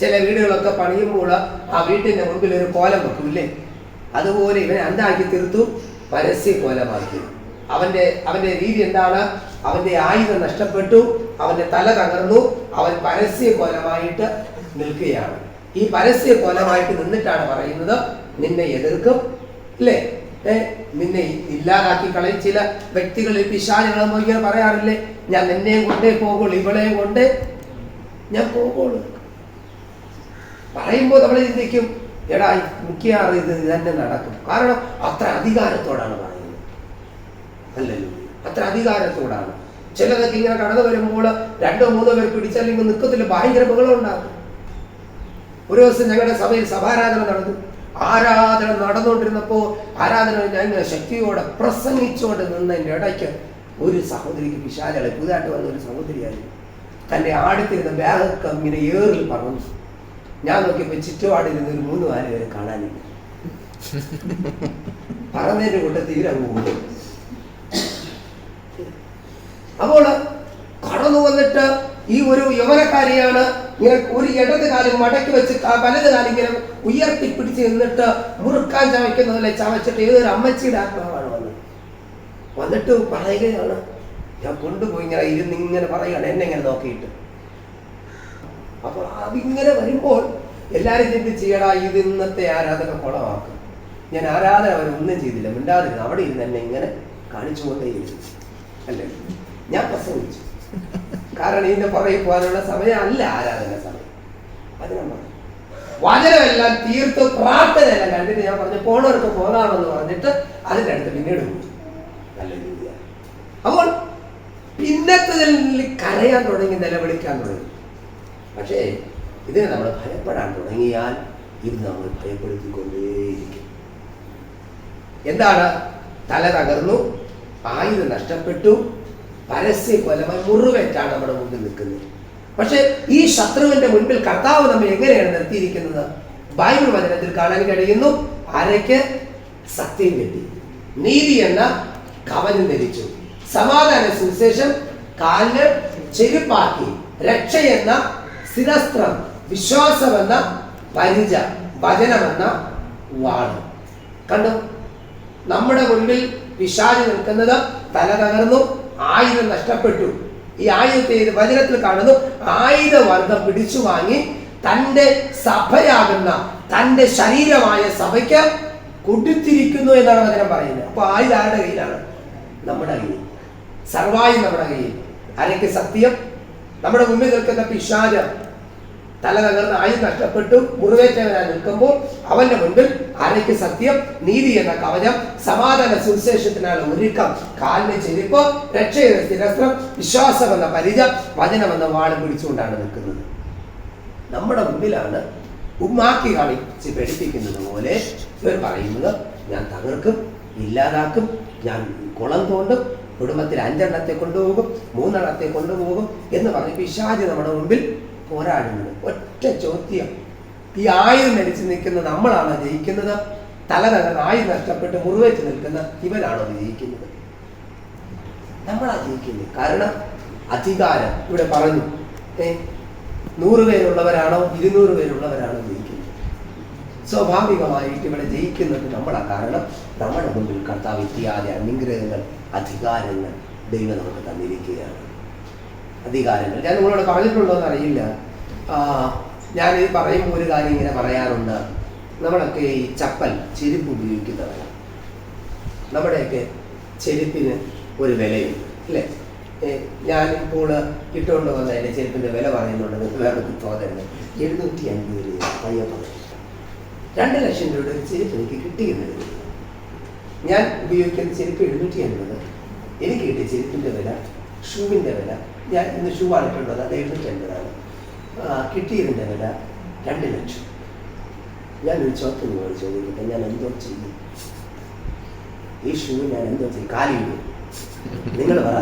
Speaker 1: ചില വീടുകളൊക്കെ പണിയുമ്പോൾ ആ വീട്ടിന്റെ മുമ്പിൽ ഒരു കോലം വെക്കൂല്ലേ, അതുപോലെ ഇവനെ എന്താക്കി തീർത്തു? പരസ്യ കോലമാക്കി. അവന്റെ രീതി എന്താണ്? അവന്റെ ആയുധം നഷ്ടപ്പെട്ടു, അവന്റെ തല തകർന്നു, അവൻ പരസ്യ കോലമായിട്ട് നിൽക്കുകയാണ്. ഈ പരസ്യ കോലമായിട്ട് നിന്നിട്ടാണ് പറയുന്നത്, നിന്നെ എതിർക്കും അല്ലേ, നിന്നെ ഇല്ലാതാക്കി കളയും. ചില വ്യക്തികളിൽ പിശാചുകൾ ഇങ്ങനെ പറയാറില്ലേ, ഞാൻ നിന്നെയും കൊണ്ടേ പോകുള്ളൂ, ഇവളെയും കൊണ്ടേ ഞാൻ പോകുള്ളൂ. പറയുമ്പോൾ നമ്മൾ ചിന്തിക്കും, എടാ മിക്കവാറും ഇത് തന്നെ നടക്കും. കാരണം അത്ര അധികാരത്തോടാണ് പറയുന്നത്. അല്ലല്ലോ, അത്ര അധികാരത്തോടാണ്. ചിലതൊക്കെ ഇങ്ങനെ കടന്നു വരുമ്പോൾ 2-3 പേർ പിടിച്ചല്ലെങ്കിൽ നിൽക്കത്തില്ല, ഭയങ്കര ബഹളം ഉണ്ടാകും. ഒരു ദിവസം ഞങ്ങളുടെ സഭയിൽ സഭാരാധന നടന്നു. ആരാധന നടന്നുകൊണ്ടിരുന്നപ്പോൾ ആരാധന ഞാൻ ഇങ്ങനെ ശക്തിയോടെ പ്രസംഗിച്ചുകൊണ്ട് നിന്നതിൻ്റെ ഇടയ്ക്ക് ഒരു സഹോദരിക്ക് പിശാചുകളെ പുതുതായിട്ട് വന്ന ഒരു സഹോദരിയായിരുന്നു. തൻ്റെ ആടത്തിരുന്ന ബാഗൊക്കെ ഇങ്ങനെ ഏറിൽ പറഞ്ഞു. ഞാൻ നോക്കിയപ്പോൾ ചുറ്റുപാടിരുന്ന ഒരു 3-4 പേരെ കാണാനില്ല. പറഞ്ഞതിൻ്റെ കൂട്ടത്തിൽ ഇവരങ്ങ് പോകും. അപ്പോൾ കടന്നു വന്നിട്ട് ഈ ഒരു യൗവനക്കാരിയാണ് ഇങ്ങനെ ഒരു ഇടത് കാലം മടക്കി വെച്ച് വലത് കാലം ഇങ്ങനെ ഉയർത്തിപ്പിടിച്ച് നിന്നിട്ട് മുറുക്കാൻ ചവയ്ക്കുന്നതല്ലേ ചവച്ചിട്ട് ഏതൊരു അമ്മച്ചിയുടെ ആത്മാവാണ് വന്നിട്ട് പറയുകയാണ്. ഞാൻ കൊണ്ടുപോയി ഇങ്ങനെ ഇരുന്നിങ്ങനെ പറയുകയാണ്, എന്നെ ഇങ്ങനെ നോക്കിയിട്ട്. അപ്പോൾ അതിങ്ങനെ വരുമ്പോൾ എല്ലാവരും ചിന്തിച്ച് ചെയ്യടാ, ഇത് ഇന്നത്തെ ആരാധന കുളമാക്കും. ഞാൻ ആരാധന അവരൊന്നും ചെയ്തില്ല, മിണ്ടാതിരുന്നു അവിടെ ഇരുന്ന് എന്നെ ഇങ്ങനെ കാണിച്ചുകൊണ്ടേയിരുന്നു. അല്ലേ, ഞാൻ പ്രസംഗിച്ചു. കാരണം ഇതിന്റെ പുറകെ പോകാനുള്ള സമയമല്ല ആരാധന സമയം. അതിനാണ് വചനമെല്ലാം തീർത്ത് പ്രാർത്ഥനയെല്ലാം കണ്ടിട്ട് ഞാൻ പറഞ്ഞു പോണവർക്ക് പോകാമെന്ന് പറഞ്ഞിട്ട് അതിൻ്റെ അടുത്ത് പിന്നീട് പോയി. നല്ല രീതിയാണ്. അപ്പോൾ പിന്നത്തതിൽ കരയാൻ തുടങ്ങി, നിലവിളിക്കാൻ തുടങ്ങി. പക്ഷേ ഇതിനെ നമ്മൾ ഭയപ്പെടാൻ തുടങ്ങിയാൽ ഇത് നമ്മൾ ഭയപ്പെടുത്തിക്കൊണ്ടേയിരിക്കും. എന്താണ്? തല തകർന്നു, ആയുധം നഷ്ടപ്പെട്ടു, പരസ്യ കൊലമായി മുറിവേറ്റാണ് നമ്മുടെ മുമ്പിൽ നിൽക്കുന്നത്. പക്ഷെ ഈ ശത്രുവിന്റെ മുൻപിൽ കർത്താവ് നമ്മെ എങ്ങനെയാണ് നിർത്തിയിരിക്കുന്നത്? ബൈബിൾ വചനത്തിൽ കാണാൻ കഴിയുന്നു. അരയ്ക്ക് സത്യം കെട്ടി, നീതി എന്ന കവചം ധരിച്ചു, സമാധാന സുവിശേഷം കാലിന് ചെരുപ്പാക്കി, രക്ഷയെന്ന ശിരസ്ത്രം, വിശ്വാസമെന്ന പരിച, വചനമെന്ന വാള്. കണ്ടു? നമ്മുടെ മുൻപിൽ പിശാച് നിൽക്കുന്നത് തല തകർന്നു, ആയുധം നഷ്ടപ്പെട്ടു. ഈ ആയുധത്തെ വചനത്തിൽ കാണുന്നു. ആയുധവർഗം പിടിച്ചു വാങ്ങി തന്റെ സഭയാകുന്ന, തന്റെ ശരീരമായ സഭയ്ക്ക് കൊടുത്തിരിക്കുന്നു എന്നാണ് വചനം പറയുന്നത്. അപ്പൊ ആയുധം ആരുടെ കയ്യിലാണ്? നമ്മുടെ കയ്യിൽ. സർവായുധം നമ്മുടെ കയ്യിൽ. അരയ്ക്ക് സത്യം. നമ്മുടെ മുമ്പിൽ നിൽക്കുന്ന പിശാച് തല തകർന്ന് ആയുധം നഷ്ടപ്പെട്ടു മുറിവേറ്റവനായി നിൽക്കുമ്പോൾ അവന്റെ മുൻപിൽ അരയ്ക്ക് സത്യം, നീതി എന്ന കവചം, സമാധാന സുവിശേഷത്തിനുള്ള ഒരുക്കം, കാലിന് ചെരുപ്പ്, രക്ഷയുടെ ശിരസ്ത്രം, വിശ്വാസം എന്ന പരിച, വചനമെന്ന വാളും പിടിച്ചുകൊണ്ടാണ് നിൽക്കുന്നത്. നമ്മുടെ മുമ്പിലാണ് ഉമ്മാക്കി കാണിച്ച് പഠിപ്പിക്കുന്നത് പോലെ ഇവർ പറയുന്നത്, ഞാൻ തകർക്കും, ഇല്ലാതാക്കും, ഞാൻ കുളം തോണ്ടും, കുടുംബത്തിൽ 5 എണ്ണത്തെ കൊണ്ടുപോകും, 3 എണ്ണത്തെ കൊണ്ടുപോകും എന്ന് പറഞ്ഞ് പിശാച് നമ്മുടെ മുമ്പിൽ പോരാടുന്നത്. ഒറ്റ ചോദ്യം, ഈ ആയുധം ധരിച്ച് നിൽക്കുന്ന നമ്മളാണോ ജയിക്കുന്നത്? തല തകർന്ന് ആയുധം നഷ്ടപ്പെട്ട് മുറിവേറ്റ് നിൽക്കുന്ന ഇവരാണോ ജയിക്കുന്നത്? നമ്മളാ ജയിക്കുന്നത്. കാരണം അധികാരം ഇവിടെ പറഞ്ഞു, 100 പേരുള്ളവരാണോ 200 പേരുള്ളവരാണോ ജയിക്കുന്നത്? സ്വാഭാവികമായിട്ട് ഇവിടെ ജയിക്കുന്നത് നമ്മളാ. കാരണം നമ്മുടെ മുമ്പിൽ കർത്താവ് ഇത്യാദി അനുഗ്രഹങ്ങൾ, അധികാരങ്ങൾ ദൈവം നമുക്ക് തന്നിരിക്കുകയാണ്. അധികാരങ്ങൾ ഞാൻ നിങ്ങളോട് പറഞ്ഞിട്ടുണ്ടോ എന്ന് അറിയില്ല. ഞാനിത് പറയുമ്പോൾ ഒരു കാര്യം ഇങ്ങനെ പറയാറുണ്ട്. നമ്മളൊക്കെ ഈ ചപ്പൽ, ചെരുപ്പ് ഉപയോഗിക്കുന്നവരാണ്. നമ്മുടെയൊക്കെ ചെരുപ്പിന് ഒരു വിലയുണ്ട്, അല്ലേ? ഞാനിപ്പോൾ ഇട്ടുകൊണ്ട് വന്ന എൻ്റെ ചെരുപ്പിൻ്റെ വില പറയുന്നുണ്ടെങ്കിൽ വേറെ തോന്നരുത്. 750 രൂപ പയ്യ പറഞ്ഞു. 2 ലക്ഷം രൂപയുടെ ഒരു ചെരുപ്പ് എനിക്ക് കിട്ടിയെന്നത്. ഞാൻ ഉപയോഗിക്കുന്ന ചെരുപ്പ് 750. എനിക്ക് കിട്ടിയ ചെരുപ്പിൻ്റെ വില, ഷൂവിൻ്റെ വില, ഞാൻ ഇന്ന് ഷൂ ആണിട്ടുള്ളത്, അത് 750. കിട്ടിയതിൻ്റെ വില 2 ലക്ഷം. ഞാനൊരു ചോദ്യം നിങ്ങളോട് ചോദിക്കട്ടെ, ഞാൻ എന്തോ ചെയ്യും? ഈ ഷൂ ഞാൻ എന്തോ ചെയ്യും? കാലിടും? നിങ്ങൾ പറ.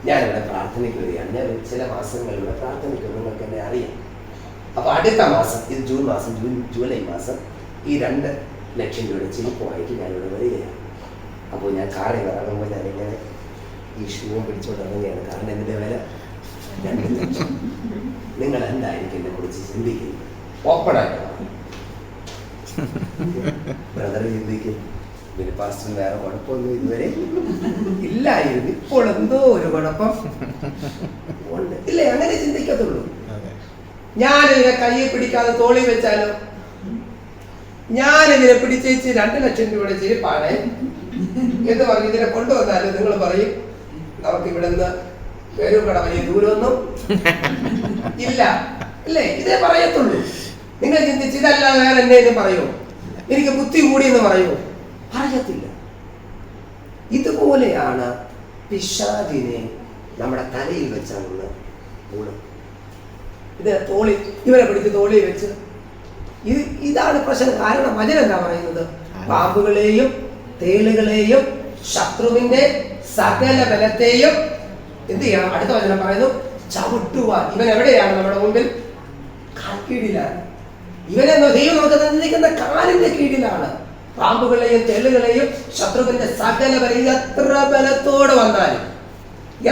Speaker 1: ഞാനിവിടെ പ്രാർത്ഥനയ്ക്ക് വരികയാണ്. ഞാൻ ചില മാസങ്ങളിലൂടെ പ്രാർത്ഥനയ്ക്ക് നിങ്ങൾക്ക് എന്നെ അറിയാം. അപ്പൊ അടുത്ത മാസം, ഇത് ജൂൺ മാസം, ജൂലൈ മാസം, ഈ 2 ലക്ഷം രൂപയുടെ ചെരുപ്പമായിട്ട് ഞാനിവിടെ വരികയാണ്. അപ്പോൾ ഞാൻ കാറിൽ ഇറങ്ങുമ്പോൾ ഞാനിങ്ങനെ ഈ ഷൂവും പിടിച്ചുകൊണ്ട് ഇറങ്ങുകയാണ്. കാരണം ഇതിൻ്റെ വില 2 ലക്ഷം. നിങ്ങൾ എന്തായിരിക്കും എന്നെ കുറിച്ച് ചിന്തിക്കുന്നത്? ഓപ്പണായിട്ട് ബ്രദർ ചിന്തിക്കും, പിന്നെ പാസ്റ്റർ വേറെ കുഴപ്പമൊന്നും ഇതുവരെ ഇല്ലായിരുന്നു, ഇപ്പോൾ എന്തോ ഒരു കുഴപ്പം ഉണ്ട്, ഇല്ലേ? അങ്ങനെ ചിന്തിക്കത്തുള്ളൂ. ഞാനിതിനെ കയ്യിൽ പിടിക്കാതെ തോളി വെച്ചാലോ? ഞാനിതിനെ പിടിച്ചേച്ച് 2 ലക്ഷം രൂപയുടെ ചെരുപ്പാണ് എന്ന് പറഞ്ഞ് ഇതിനെ കൊണ്ടുവന്നാലും നിങ്ങൾ പറയും, നമുക്ക് ഇവിടെ നിന്ന് പേരുകട വലിയ ദൂരമൊന്നും ഇല്ല, അല്ലേ? ഇതേ പറയത്തുള്ളൂ. നിങ്ങൾ ചിന്തിച്ച് ഇതല്ലാതെ വേറെ എന്നെ പറയുമോ? എനിക്ക് ബുദ്ധി കൂടിയെന്ന് പറയുമോ? പറയത്തില്ല. ഇതുപോലെയാണ് പിശാചിനെ നമ്മുടെ തലയിൽ വെച്ചാലുള്ള ഗുണം. ഇത് തോളി, ഇവരെ പിടിച്ച് തോളി വെച്ച്, ഇതാണ് പ്രശ്നം. കാരണം വചനം എന്താ പറയുന്നത്? പാമ്പുകളെയും തേളുകളെയും ശത്രുവിന്റെ സകല ബലത്തെയും എന്ത് ചെയ്യണം? അടുത്ത വചനം പറയുന്നു, ചവിട്ടുവാൻ. ഇവൻ എവിടെയാണ്? നമ്മുടെ മുമ്പിൽ കാൽക്കീഴിലാണ്. ഇവനെന്നോ ദൈവം നമുക്ക് തന്നിരിക്കുന്ന കാലിന്റെ കീഴിലാണ്. പാമ്പുകളെയും തെള്ളുകളെയും ശത്രുവിന്റെ സകല ബലം, എത്ര ബലത്തോടെ വന്നാലും,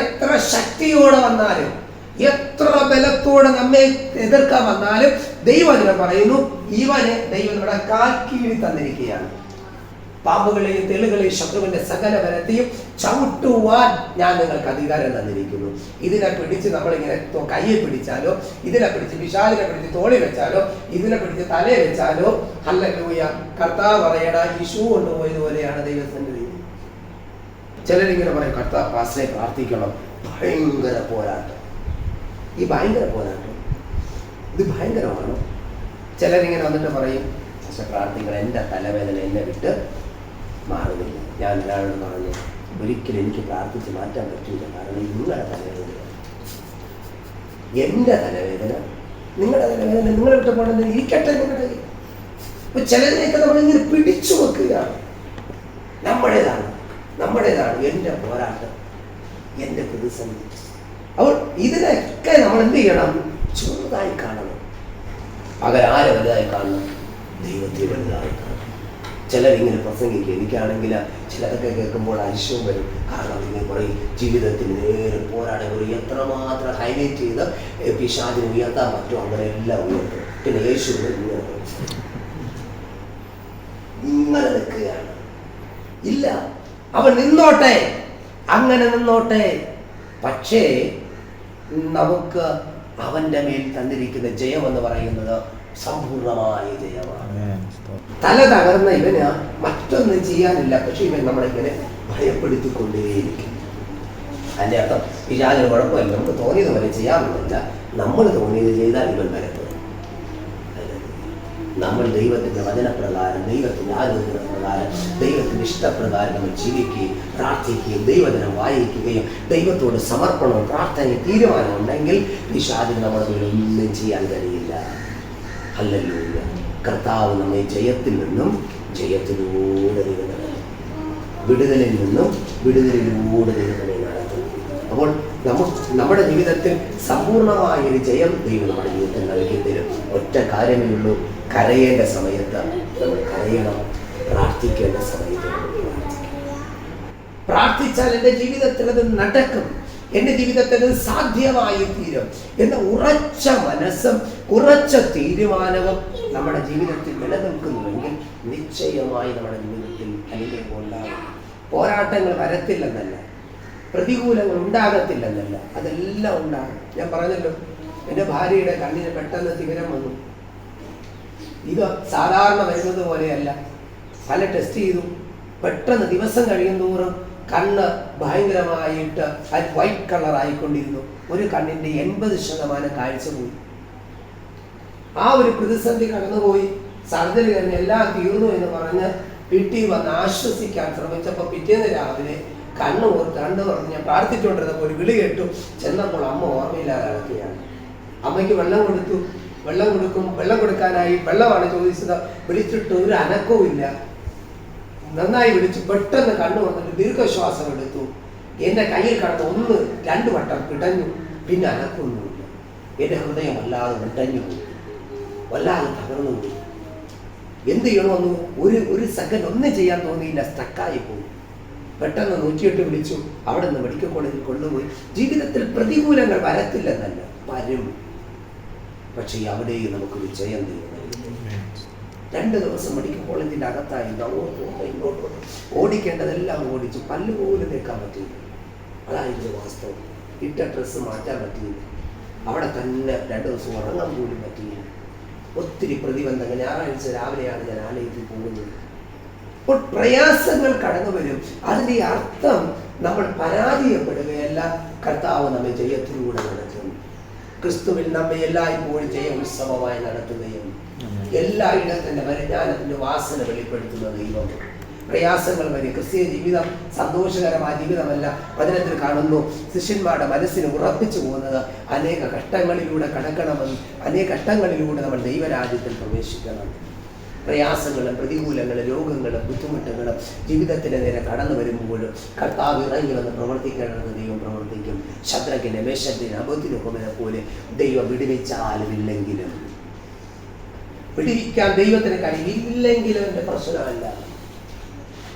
Speaker 1: എത്ര ശക്തിയോടെ വന്നാലും, എത്ര ബലത്തോടെ നമ്മെ എതിർക്കാൻ വന്നാലും ദൈവം പറയുന്നു, ഇവനെ ദൈവം നമ്മുടെ കാൽക്കീഴിൽ തന്നിരിക്കുകയാണ്. പാമ്പുകളെയും തെള്ളുകളെയും ശത്രുവിന്റെ സകല ബലത്തെയും ചവിട്ടുവാൻ ഞാൻ നിങ്ങൾക്ക് അധികാരം തന്നിരിക്കുന്നു. ഇതിനെ പിടിച്ച് നമ്മളിങ്ങനെ കയ്യെ പിടിച്ചാലോ, ഇതിനെ പിടിച്ച് പിശാചിനെ പിടിച്ച് തോളി വെച്ചാലോ, ഇതിനെ പിടിച്ച് തലയെ വെച്ചാലോ, ഹല്ലേലൂയ, കർത്താവ് പറയണ ഈ ഷൂ കൊണ്ടുപോയതുപോലെയാണ് ദൈവസന്നിധി. ചിലരിങ്ങനെ പറയും, കർത്താവ് പാസ്റ്ററെ പ്രാർത്ഥിക്കണം, ഭയങ്കര പോരാട്ടം. ഈ ഭയങ്കര പോരാട്ടം ഇത് ഭയങ്കരമാണോ? ചിലരിങ്ങനെ വന്നിട്ട് പറയും, പക്ഷെ പ്രാർത്ഥിക്കണം, എൻ്റെ തലവേദന എന്നെ വിട്ട് മാറുന്നില്ല. ഞാൻ ഒരാളോട് പറഞ്ഞു, ഒരിക്കലും എനിക്ക് പ്രാർത്ഥിച്ച് മാറ്റാൻ പറ്റില്ല. കാരണം നിങ്ങളുടെ തലവേദന, എൻ്റെ തലവേദന, നിങ്ങളുടെ തലവേദന നിങ്ങളെ വിട്ട് പോകണമെന്ന് ഇരിക്കട്ടെ നിങ്ങളുടെ. ഇപ്പൊ ചിലതിനെയൊക്കെ നമ്മളിങ്ങനെ പിടിച്ചു വെക്കുകയാണ്. നമ്മുടേതാണ് എൻ്റെ പോരാട്ടം, എൻ്റെ പ്രതിസന്ധി. അപ്പോൾ ഇതിനൊക്കെ നമ്മൾ എന്ത് ചെയ്യണം? ചെറുതായി കാണണം. അവരാരെ വലുതായി കാണണം? ദൈവത്തെ വലുതായി കാണണം. ചിലരിങ്ങനെ പ്രസംഗിക്കും. എനിക്കാണെങ്കിൽ ചിലതൊക്കെ കേൾക്കുമ്പോൾ അരിശവും വരും. കാരണം ഇങ്ങനെ പറയും ജീവിതത്തിൽ നേരെ പോരാടെ ഒരു എത്രമാത്രം ഹൈലൈറ്റ് ചെയ്ത് പിശാചിനെ ഉയർത്താൻ പറ്റും അങ്ങനെ എല്ലാം ഉയർത്തും. പിന്നെ യേശു ഇങ്ങനെ നിൽക്കുകയാണ്. ഇല്ല, അവൻ നിന്നോട്ടെ, അങ്ങനെ നിന്നോട്ടെ. പക്ഷേ നമുക്ക് അവന്റെ മേൽ തന്നിരിക്കുന്ന ജയം എന്ന് പറയുന്നത് സമ്പൂർണമായ ജയമാണ്. തല തകർന്ന ഇവന് മറ്റൊന്നും ചെയ്യാനില്ല, പക്ഷെ ഇവൻ നമ്മളിങ്ങനെ ഭയപ്പെടുത്തിക്കൊണ്ടേയിരിക്കും. അതിൻ്റെ അർത്ഥം പിശാചിന് കുഴപ്പമില്ല, നമുക്ക് തോന്നിയത് പോലെ ചെയ്യാമെന്നില്ല. നമ്മൾ തോന്നിയത് ചെയ്താൽ ഇവൻ ഭയപ്പെടും. നമ്മൾ ദൈവത്തിൻ്റെ വചനപ്രകാരം, ദൈവത്തിൻ്റെ ആലോചന പ്രകാരം, ദൈവത്തിൻ്റെ ഇഷ്ടപ്രകാരം നമ്മൾ ജീവിക്കുകയും പ്രാർത്ഥിക്കുകയും ദൈവദിനം വായിക്കുകയും ദൈവത്തോട് സമർപ്പണവും പ്രാർത്ഥനയും തീരുമാനമുണ്ടെങ്കിൽ പിശാചിന് നമ്മളൊന്നും ചെയ്യാൻ കഴിയില്ല. ഹല്ലേലൂയ. കർത്താവ് നമ്മെ ജയത്തിൽ നിന്നും ജയത്തിലൂടെ ദൈവം നടത്തും, വിടുതലിൽ നിന്നും വിടുതലിലൂടെ ദൈവം നടത്തും. അപ്പോൾ നമ്മുടെ ജീവിതത്തിൽ സമ്പൂർണമായൊരു ജയം ദൈവം നമ്മുടെ ജീവിതത്തിൽ നൽകി തരും. ഒറ്റ കാര്യമേ ഉള്ളൂ, കരയേണ്ട സമയത്ത് നമ്മൾ കരയണം, പ്രാർത്ഥിക്കേണ്ട സമയത്ത് നമ്മൾ പ്രാർത്ഥിക്കണം. പ്രാർത്ഥിച്ചാൽ എൻ്റെ ജീവിതത്തിൽ അത് നടക്കും, എൻ്റെ ജീവിതത്തിൽ അത് സാധ്യമായി തീരും എന്ന ഉറച്ച മനസ്സും ഉറച്ച തീരുമാനവും നമ്മുടെ ജീവിതത്തിൽ നിലനിൽക്കുന്നുവെങ്കിൽ നിശ്ചയമായി നമ്മുടെ ജീവിതത്തിൽ അനുഗ്രഹം ഉണ്ടാകും. പോരാട്ടങ്ങൾ വരത്തില്ലെന്നല്ല, പ്രതികൂലങ്ങൾ ഉണ്ടാകത്തില്ലെന്നല്ല, അതെല്ലാം ഉണ്ടാകും. ഞാൻ പറഞ്ഞല്ലോ, എൻ്റെ ഭാര്യയുടെ കണ്ണിന് പെട്ടെന്ന് തിമിരം വന്നു. ഇത് സാധാരണ വരുന്നത് പോലെയല്ല. പല ടെസ്റ്റ് ചെയ്തു, പെട്ടെന്ന് ദിവസം കഴിയുന്തോറും കണ്ണ് ഭയങ്കരമായിട്ട് വൈറ്റ് കളർ ആയിക്കൊണ്ടിരുന്നു. ഒരു കണ്ണിൻ്റെ 80% കാഴ്ച പോയി. ആ ഒരു പ്രതിസന്ധി കടന്നുപോയി. സർജറി കഴിഞ്ഞ് എല്ലാം തീർന്നു എന്ന് പറഞ്ഞ് വീട്ടിൽ വന്ന് ആശ്വസിക്കാൻ ശ്രമിച്ചപ്പോൾ പിറ്റേന്ന് രാവിലെ കണ്ണ് പറഞ്ഞ് ഞാൻ പ്രാർത്ഥിച്ചുകൊണ്ടിരുന്നപ്പോൾ ഒരു വിളി കേട്ടു. ചെന്നപ്പോൾ അമ്മ ഓർമ്മയില്ലാതെ കിടക്കുകയാണ്. അമ്മയ്ക്ക് വെള്ളം കൊടുത്തു. വെള്ളം കൊടുക്കാനായി വെള്ളമാണ് ചോദിച്ചത്. വിളിച്ചിട്ട് ഒരു അനക്കവും ഇല്ല. നന്നായി വിളിച്ചു. പെട്ടെന്ന് കണ്ണു വന്നിട്ട് ദീർഘശ്വാസം എടുത്തു. എൻ്റെ കയ്യിൽ കടന്ന് 1-2 വട്ടം പിടഞ്ഞു. പിന്നെ അനക്കൊന്നുമില്ല. എൻ്റെ ഹൃദയം വല്ലാതെ വിട്ടഞ്ഞു പോയി, വല്ലാതെ തകർന്നു പോയി. എന്ത് ചെയ്യണമെന്ന് ഒരു സെക്കൻഡ് ഒന്നും ചെയ്യാൻ തോന്നിയില്ല, സ്റ്റക്കായി പോയി. പെട്ടെന്ന് 108 വിളിച്ചു. അവിടെ നിന്ന് മെഡിക്കൽ കോളേജിൽ കൊണ്ടുപോയി. ജീവിതത്തിൽ പ്രതികൂലങ്ങൾ വരത്തില്ലെന്നല്ല, വരും. പക്ഷേ അവിടെയും നമുക്കൊരു ജയം തരുന്നു. 2 ദിവസം മെഡിക്കൽ കോളേജിൻ്റെ അകത്തായി ഇങ്ങോട്ട് ഓടിക്കേണ്ടതെല്ലാം ഓടിച്ചു. പല്ല് പോലും തേക്കാൻ പറ്റിയില്ല. അതായിരുന്നു വാസ്തവം. ഇട്ട ഡ്രസ്സ് മാറ്റാൻ പറ്റിയില്ല. അവിടെ തന്നെ 2 ദിവസം ഉറങ്ങാൻ പോലും പറ്റിയില്ല. ഒത്തിരി പ്രതിബന്ധങ്ങൾ. ഞായറാഴ്ച രാവിലെയാണ് ഞാൻ ആലയത്തിൽ പോകുന്നത്. അപ്പോൾ പ്രയാസങ്ങൾ കടന്നു വരും. അതിൻ്റെ അർത്ഥം നമ്മൾ പരാജയപ്പെടുകയല്ല, കർത്താവ് നമ്മെ ജയത്തിലൂടെ നടത്തും. ക്രിസ്തുവിൽ നമ്മെ എല്ലായ്പ്പോഴും ജയ ഉത്സവമായി നടത്തുകയും എല്ലായിടത്തിന്റെ പരിജ്ഞാനത്തിന്റെ വാസന വെളിപ്പെടുത്തുന്ന ദൈവം. പ്രയാസങ്ങൾ വരെ ക്രിസ്തീയ ജീവിതം സന്തോഷകരമായ ജീവിതമല്ല. വചനത്തിൽ കാണുന്നു, ശിഷ്യന്മാരുടെ മനസ്സിന് ഉറപ്പിച്ചു പോകുന്നത് അനേക കഷ്ടങ്ങളിലൂടെ കടക്കണമെന്ന്, അനേക കഷ്ടങ്ങളിലൂടെ നമ്മൾ ദൈവരാജ്യത്തിൽ പ്രവേശിക്കണം. പ്രയാസങ്ങളും പ്രതികൂലങ്ങളും രോഗങ്ങളും ബുദ്ധിമുട്ടുകളും ജീവിതത്തിൻ്റെ നേരെ കടന്നു വരുമ്പോഴും കർത്താവ് ഇറങ്ങി വന്ന് പ്രവർത്തിക്കേണ്ടത് ദൈവം പ്രവർത്തിക്കും. ശദ്രക്കിനെ, മേശക്കിനെ, അബദ്ദിനെഗോവിനെ പോലെ ദൈവം വിടുവിച്ചാലും ഇല്ലെങ്കിലും, വിടുവിക്കാൻ ദൈവത്തിന് കഴിയില്ലെങ്കിലും എൻ്റെ പ്രശ്നമല്ല.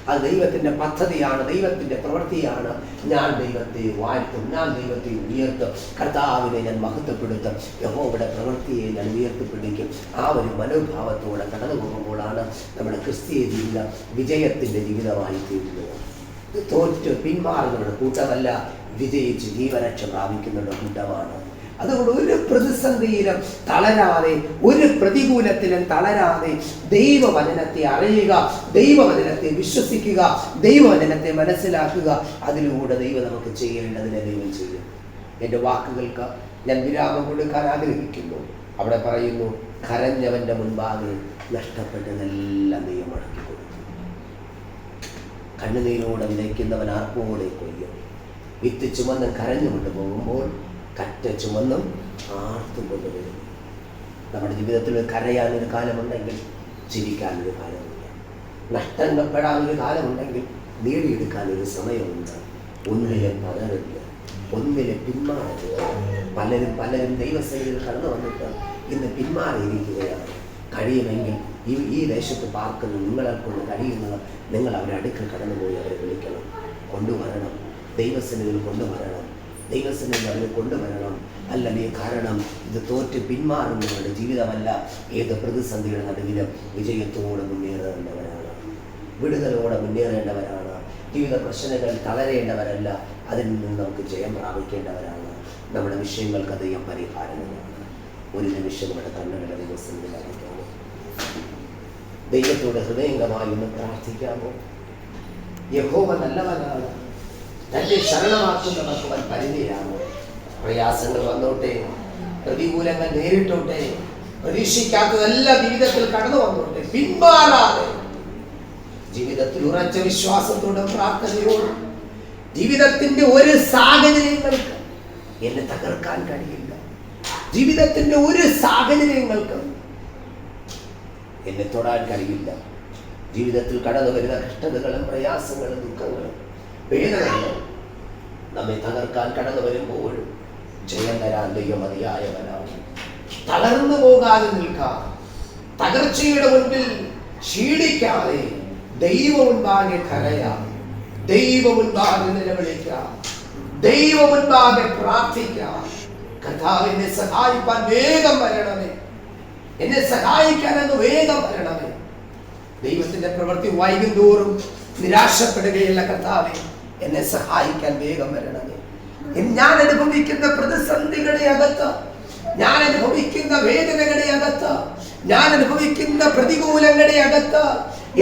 Speaker 1: അത് ദൈവത്തിൻ്റെ പദ്ധതിയാണ്, ദൈവത്തിൻ്റെ പ്രവൃത്തിയാണ്. ഞാൻ ദൈവത്തെ വാഴ്ത്തും, ഞാൻ ദൈവത്തെ ഉയർത്തും, കർത്താവിനെ ഞാൻ മഹത്വപ്പെടുത്തും, യഹോവയുടെ പ്രവൃത്തിയെ ഞാൻ ഉയർത്തിപ്പിടിക്കും. ആ ഒരു മനോഭാവത്തോടെ കടന്നു പോകുമ്പോഴാണ് നമ്മുടെ ക്രിസ്തീയ ജീവിതം വിജയത്തിൻ്റെ ജീവിതമായി തീരുന്നത്. തോറ്റ് പിന്മാറുന്നവരുടെ കൂട്ടമല്ല, വിജയിച്ച് ജീവരക്ഷ പ്രാപിക്കുന്നവരുടെ കൂട്ടമാണ്. അതുകൊണ്ട് ഒരു പ്രതിസന്ധിയിലും തളരാതെ, ഒരു പ്രതികൂലത്തിലും തളരാതെ ദൈവവചനത്തെ അറിയുക, ദൈവവചനത്തെ വിശ്വസിക്കുക, ദൈവവചനത്തെ മനസ്സിലാക്കുക. അതിലൂടെ ദൈവം നമുക്ക് ചെയ്യേണ്ടതിനെ ദൈവം ചെയ്യും. എൻ്റെ വാക്കുകൾക്ക് ഞാൻ വിരാമം കൊടുക്കാൻ ആഗ്രഹിക്കുന്നു. അവിടെ പറയുന്നു, കരഞ്ഞവൻ്റെ മുൻപാകെ നഷ്ടപ്പെട്ടതെല്ലാം ദൈവം മടക്കി കൊടുക്കും. കണ്ണുനീരോടെ വിതയ്ക്കുന്നവൻ ആർപ്പോടെ കൊയ്യും. വിത്ത് ചുമന്നും കരഞ്ഞുകൊണ്ട് പോകുമ്പോൾ കറ്റ ചുമന്നും ആർത്തും കൊണ്ടുവരും. നമ്മുടെ ജീവിതത്തിൽ കരയാനൊരു കാലമുണ്ടെങ്കിൽ ചിരിക്കാനൊരു കാലമുണ്ട്. നഷ്ടപ്പെടാനൊരു കാലമുണ്ടെങ്കിൽ നേടിയെടുക്കാനൊരു സമയമുണ്ട്. ഒന്നിലെ പതറില്ല, ഒന്നിലെ പിന്മാറില്ല. പലരും ദൈവസേനയിൽ കടന്നു വന്നിട്ട് ഇന്ന് പിന്മാറിയിരിക്കുകയാണ്. കഴിയുമെങ്കിൽ ഈ ദേശത്ത് പാർക്കുന്ന നിങ്ങളെ കൊണ്ട് കഴിയുന്നത് നിങ്ങൾ അവരെ അടുക്കൽ കടന്നുപോയി അവരെ വിളിക്കണം, കൊണ്ടുവരണം, ദൈവസന്നിധിയിൽ കൊണ്ടുവരണം, ദൈവസന്നിധിയിൽ അവരെ കൊണ്ടുവരണം. അല്ലേ? കാരണം ഇത് തോറ്റ് പിന്മാറുന്നവരുടെ ജീവിതമല്ല. ഏത് പ്രതിസന്ധിയുടെ നടുവിലും വിജയത്തോടെ മുന്നേറേണ്ടവരാണ്, വിടുതലോടെ മുന്നേറേണ്ടവരാണ്. ജീവിത പ്രശ്നങ്ങൾ തളരേണ്ടവരല്ല, അതിൽ നിന്ന് നമുക്ക് ജയം പ്രാപിക്കേണ്ടവരാണ്. നമ്മുടെ വിഷയങ്ങൾക്ക് അധികം പരിഹാരങ്ങളാണ്. ഒരു നിമിഷം നമ്മുടെ കണ്ണുകളെ ദൈവസന്നിധിയിൽ അടയ്ക്കാമോ? ദൈവത്തോട് ഹൃദയംഗമായി ഒന്ന് പ്രാർത്ഥിക്കാമോ? യഹോവ നല്ലവനാണ്, തന്നെ ശരണമാക്കുന്നവർക്ക് അവൻ പരിധിയാണ്. പ്രയാസങ്ങൾ വന്നോട്ടെ, പ്രതികൂലങ്ങൾ നേരിട്ടോട്ടെ, പ്രതീക്ഷിക്കാത്തതെല്ലാം ജീവിതത്തിൽ കടന്നു വന്നോട്ടെ, പിന്മാറാതെ ജീവിതത്തിൽ ഉറച്ച വിശ്വാസത്തോടും പ്രാർത്ഥനയോടും ജീവിതത്തിന്റെ ഒരു സാഹചര്യങ്ങൾക്ക് എന്നെ തകർക്കാൻ കഴിയില്ല. ജീവിതത്തിന്റെ ഒരു സാഹചര്യങ്ങൾക്ക് എന്നെ തൊടാൻ കഴിയില്ല. ജീവിതത്തിൽ കടന്നു വരുന്ന കഷ്ടതകളും പ്രയാസങ്ങളും ദുഃഖങ്ങളും വേദനകളും നമ്മെ തകർക്കാൻ കടന്നു വരുമ്പോഴും ജയം തരാൻ ദൈവം മതിയായവനാണ്. തളർന്നു പോകാതെ നിൽക്കാം, തകർച്ചയുടെ മുൻപിൽ ക്ഷീണിക്കാതെ ദൈവം മുൻപാകെ കരയാം, ദൈവം മുൻപാകെ നിലവിളിക്കാം, ദൈവം മുൻപാകെ പ്രാർത്ഥിക്കാം. കർത്താവിനെ സഹായിക്കാൻ വേഗം വരണമേ, എന്നെ സഹായിക്കാൻ അങ്ങ് വേഗം വരണമേ. ദൈവത്തിന്റെ പ്രവൃത്തി വൈകും തോറും നിരാശപ്പെടുകയില്ല. കർത്താവേ, എന്നെ സഹായിക്കാൻ വേഗം വരണമേ. ഞാൻ അനുഭവിക്കുന്ന പ്രതിസന്ധികളുടെ അകത്ത്, ഞാൻ അനുഭവിക്കുന്ന വേദനകളുടെ അകത്ത്, ഞാൻ അനുഭവിക്കുന്ന പ്രതികൂലങ്ങളുടെ അകത്ത്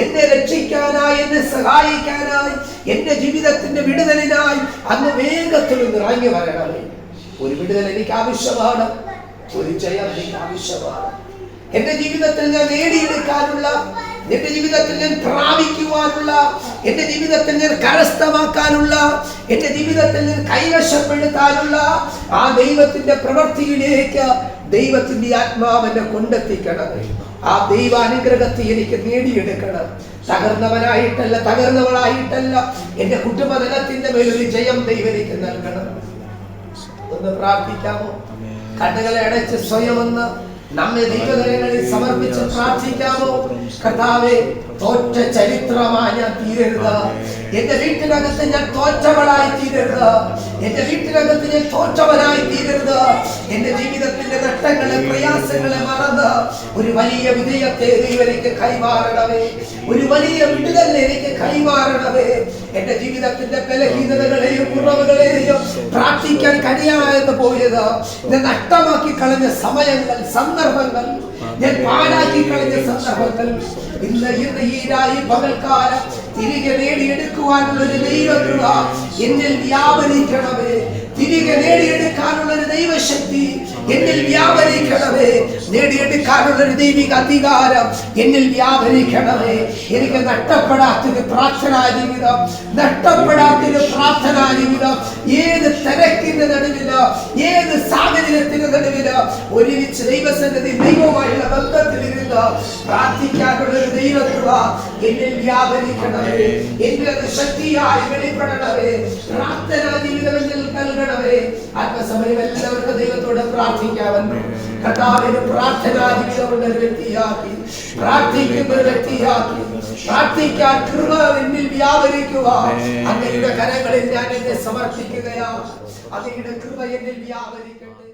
Speaker 1: എന്നെ രക്ഷിക്കാനായി, എന്നെ സഹായിക്കാനായി, എന്റെ ജീവിതത്തിന്റെ വിടുതലിനായി അങ്ങ് വേഗത്തിൽ ഇറങ്ങി വരണമേ. ഒരു വിടുതൽ എനിക്ക് ആവശ്യമാണ്, ഒരു ജയം എനിക്ക് ആവശ്യമാണ്. എന്റെ ജീവിതത്തിൽ ഞാൻ നേടിയെടുക്കാനുള്ള, എന്റെ ജീവിതത്തിൽ ഞാൻ പ്രാപിക്കുവാനുള്ള, എന്റെ ജീവിതത്തിൽ ഞാൻ കരസ്ഥമാക്കാനുള്ള, എന്റെ ജീവിതത്തിൽ ഞാൻ കൈവശപ്പെടുത്താനുള്ള ആ ദൈവത്തിന്റെ പ്രവൃത്തിയിലേക്ക് ദൈവത്തിന്റെ ആത്മാവിനെ കൊണ്ടെത്തിക്കണമേ. ആ ദൈവാനുഗ്രഹത്തെ എനിക്ക് നേടിയെടുക്കണം. തകർന്നവനായിട്ടല്ല, തകർന്നവളായിട്ടല്ല, എന്റെ കുടുംബതലത്തിന്റെ മേലൊരു ജയം ദൈവം എനിക്ക് നൽകണം. ഒന്ന് പ്രാർത്ഥിക്കാമോ? കണ്ണുകളെ അടച്ച് സ്വയം ഒന്ന് നമ്മെ ദൈവകരങ്ങളിൽ സമർപ്പിച്ച് പ്രാർത്ഥിക്കാമോ? കർത്താവേ, തോറ്റ ചരിത്രമായി ഞാൻ തീരരുത്. എന്റെ വീട്ടിനകത്ത് ഞാൻ തോറ്റവളായി തീരരുത്. എന്റെ വീട്ടിനകത്ത് ഞാൻ തോറ്റവനായി തീരരുത്. എന്റെ ജീവിതത്തിന്റെ നഷ്ടങ്ങളെ, പ്രയാസങ്ങളെ മറന്ന് ഒരു വലിയ വിജയത്തെ എനിക്ക് കൈമാറണമേ. ഒരു വലിയ വിടുതൽ എനിക്ക് കൈമാറണമേ. എന്റെ ജീവിതത്തിന്റെ ബലഹീനതകളെയും കുറവുകളെയും പ്രാർത്ഥിക്കാൻ കഴിയാതെ പോയത്, ഞാൻ നഷ്ടമാക്കി കളഞ്ഞ സമയങ്ങൾ, സന്ദർഭങ്ങൾ, ഞാൻ പാഴാക്കി കളഞ്ഞ സന്ദർഭങ്ങൾ ഇന്ന് ഈ പകൽക്കാലം തിരികെ നേടിയെടുക്കുവാനുള്ള ഒരു ദൈവകൃപ എന്നിൽ വ്യാപരിക്കണമേ. തിരികെ നേടിയെടുക്കാനുള്ള ഒരു ദൈവശക്തി എന്നിൽ വ്യാപരിക്കണമേ. നേടിയെടുക്കാനുള്ള ഒരു ദൈവിക അധികാരം എന്നിൽ വ്യാപരിക്കണമേ. എനിക്ക് നഷ്ടപ്പെടാത്തൊരു പ്രാർത്ഥനാ ജീവിതം, നഷ്ടപ്പെടാത്തൊരു പ്രാർത്ഥനാ ജീവിതം, ഏത് തിരക്കിന്റെ നടുവില്, ഏത് സാഹചര്യത്തിന്റെ നടുവില് ഒരുമിച്ച് ദൈവസന്നിധി, ദൈവവുമായുള്ള ബന്ധത്തിലിരുന്ന് പ്രാർത്ഥിക്കാനുള്ള ഒരു ദൈവകൃപ എന്നിൽ വ്യാപരിക്കണമേ. എന്നിൽ അത് ശക്തിയായി വെളിപ്പെടണമേ. പ്രാർത്ഥനാ ജീവിതം എന്നിൽ നൽകണമേ. ആത്മസമയം എല്ലാവർക്കും ദൈവത്തോട് പ്രാർത്ഥിക്കാമല്ലോ. കർത്താവിന് പ്രാർത്ഥനാ ജീവിതമുള്ള ഒരു വ്യക്തിയാക്കി, പ്രാർത്ഥിക്കുന്ന ഒരു വ്യക്തിയാക്കി, പ്രാർത്ഥിക്കാൻ കൃപ എന്നിൽ വ്യാപരിക്കുക. അങ്ങയുടെ കരങ്ങളിൽ ഞാൻ എന്നെ സമർപ്പിക്കുകയാണ്. അങ്ങയുടെ കൃപ എന്നിൽ വ്യാപരിക്കട്ടെ.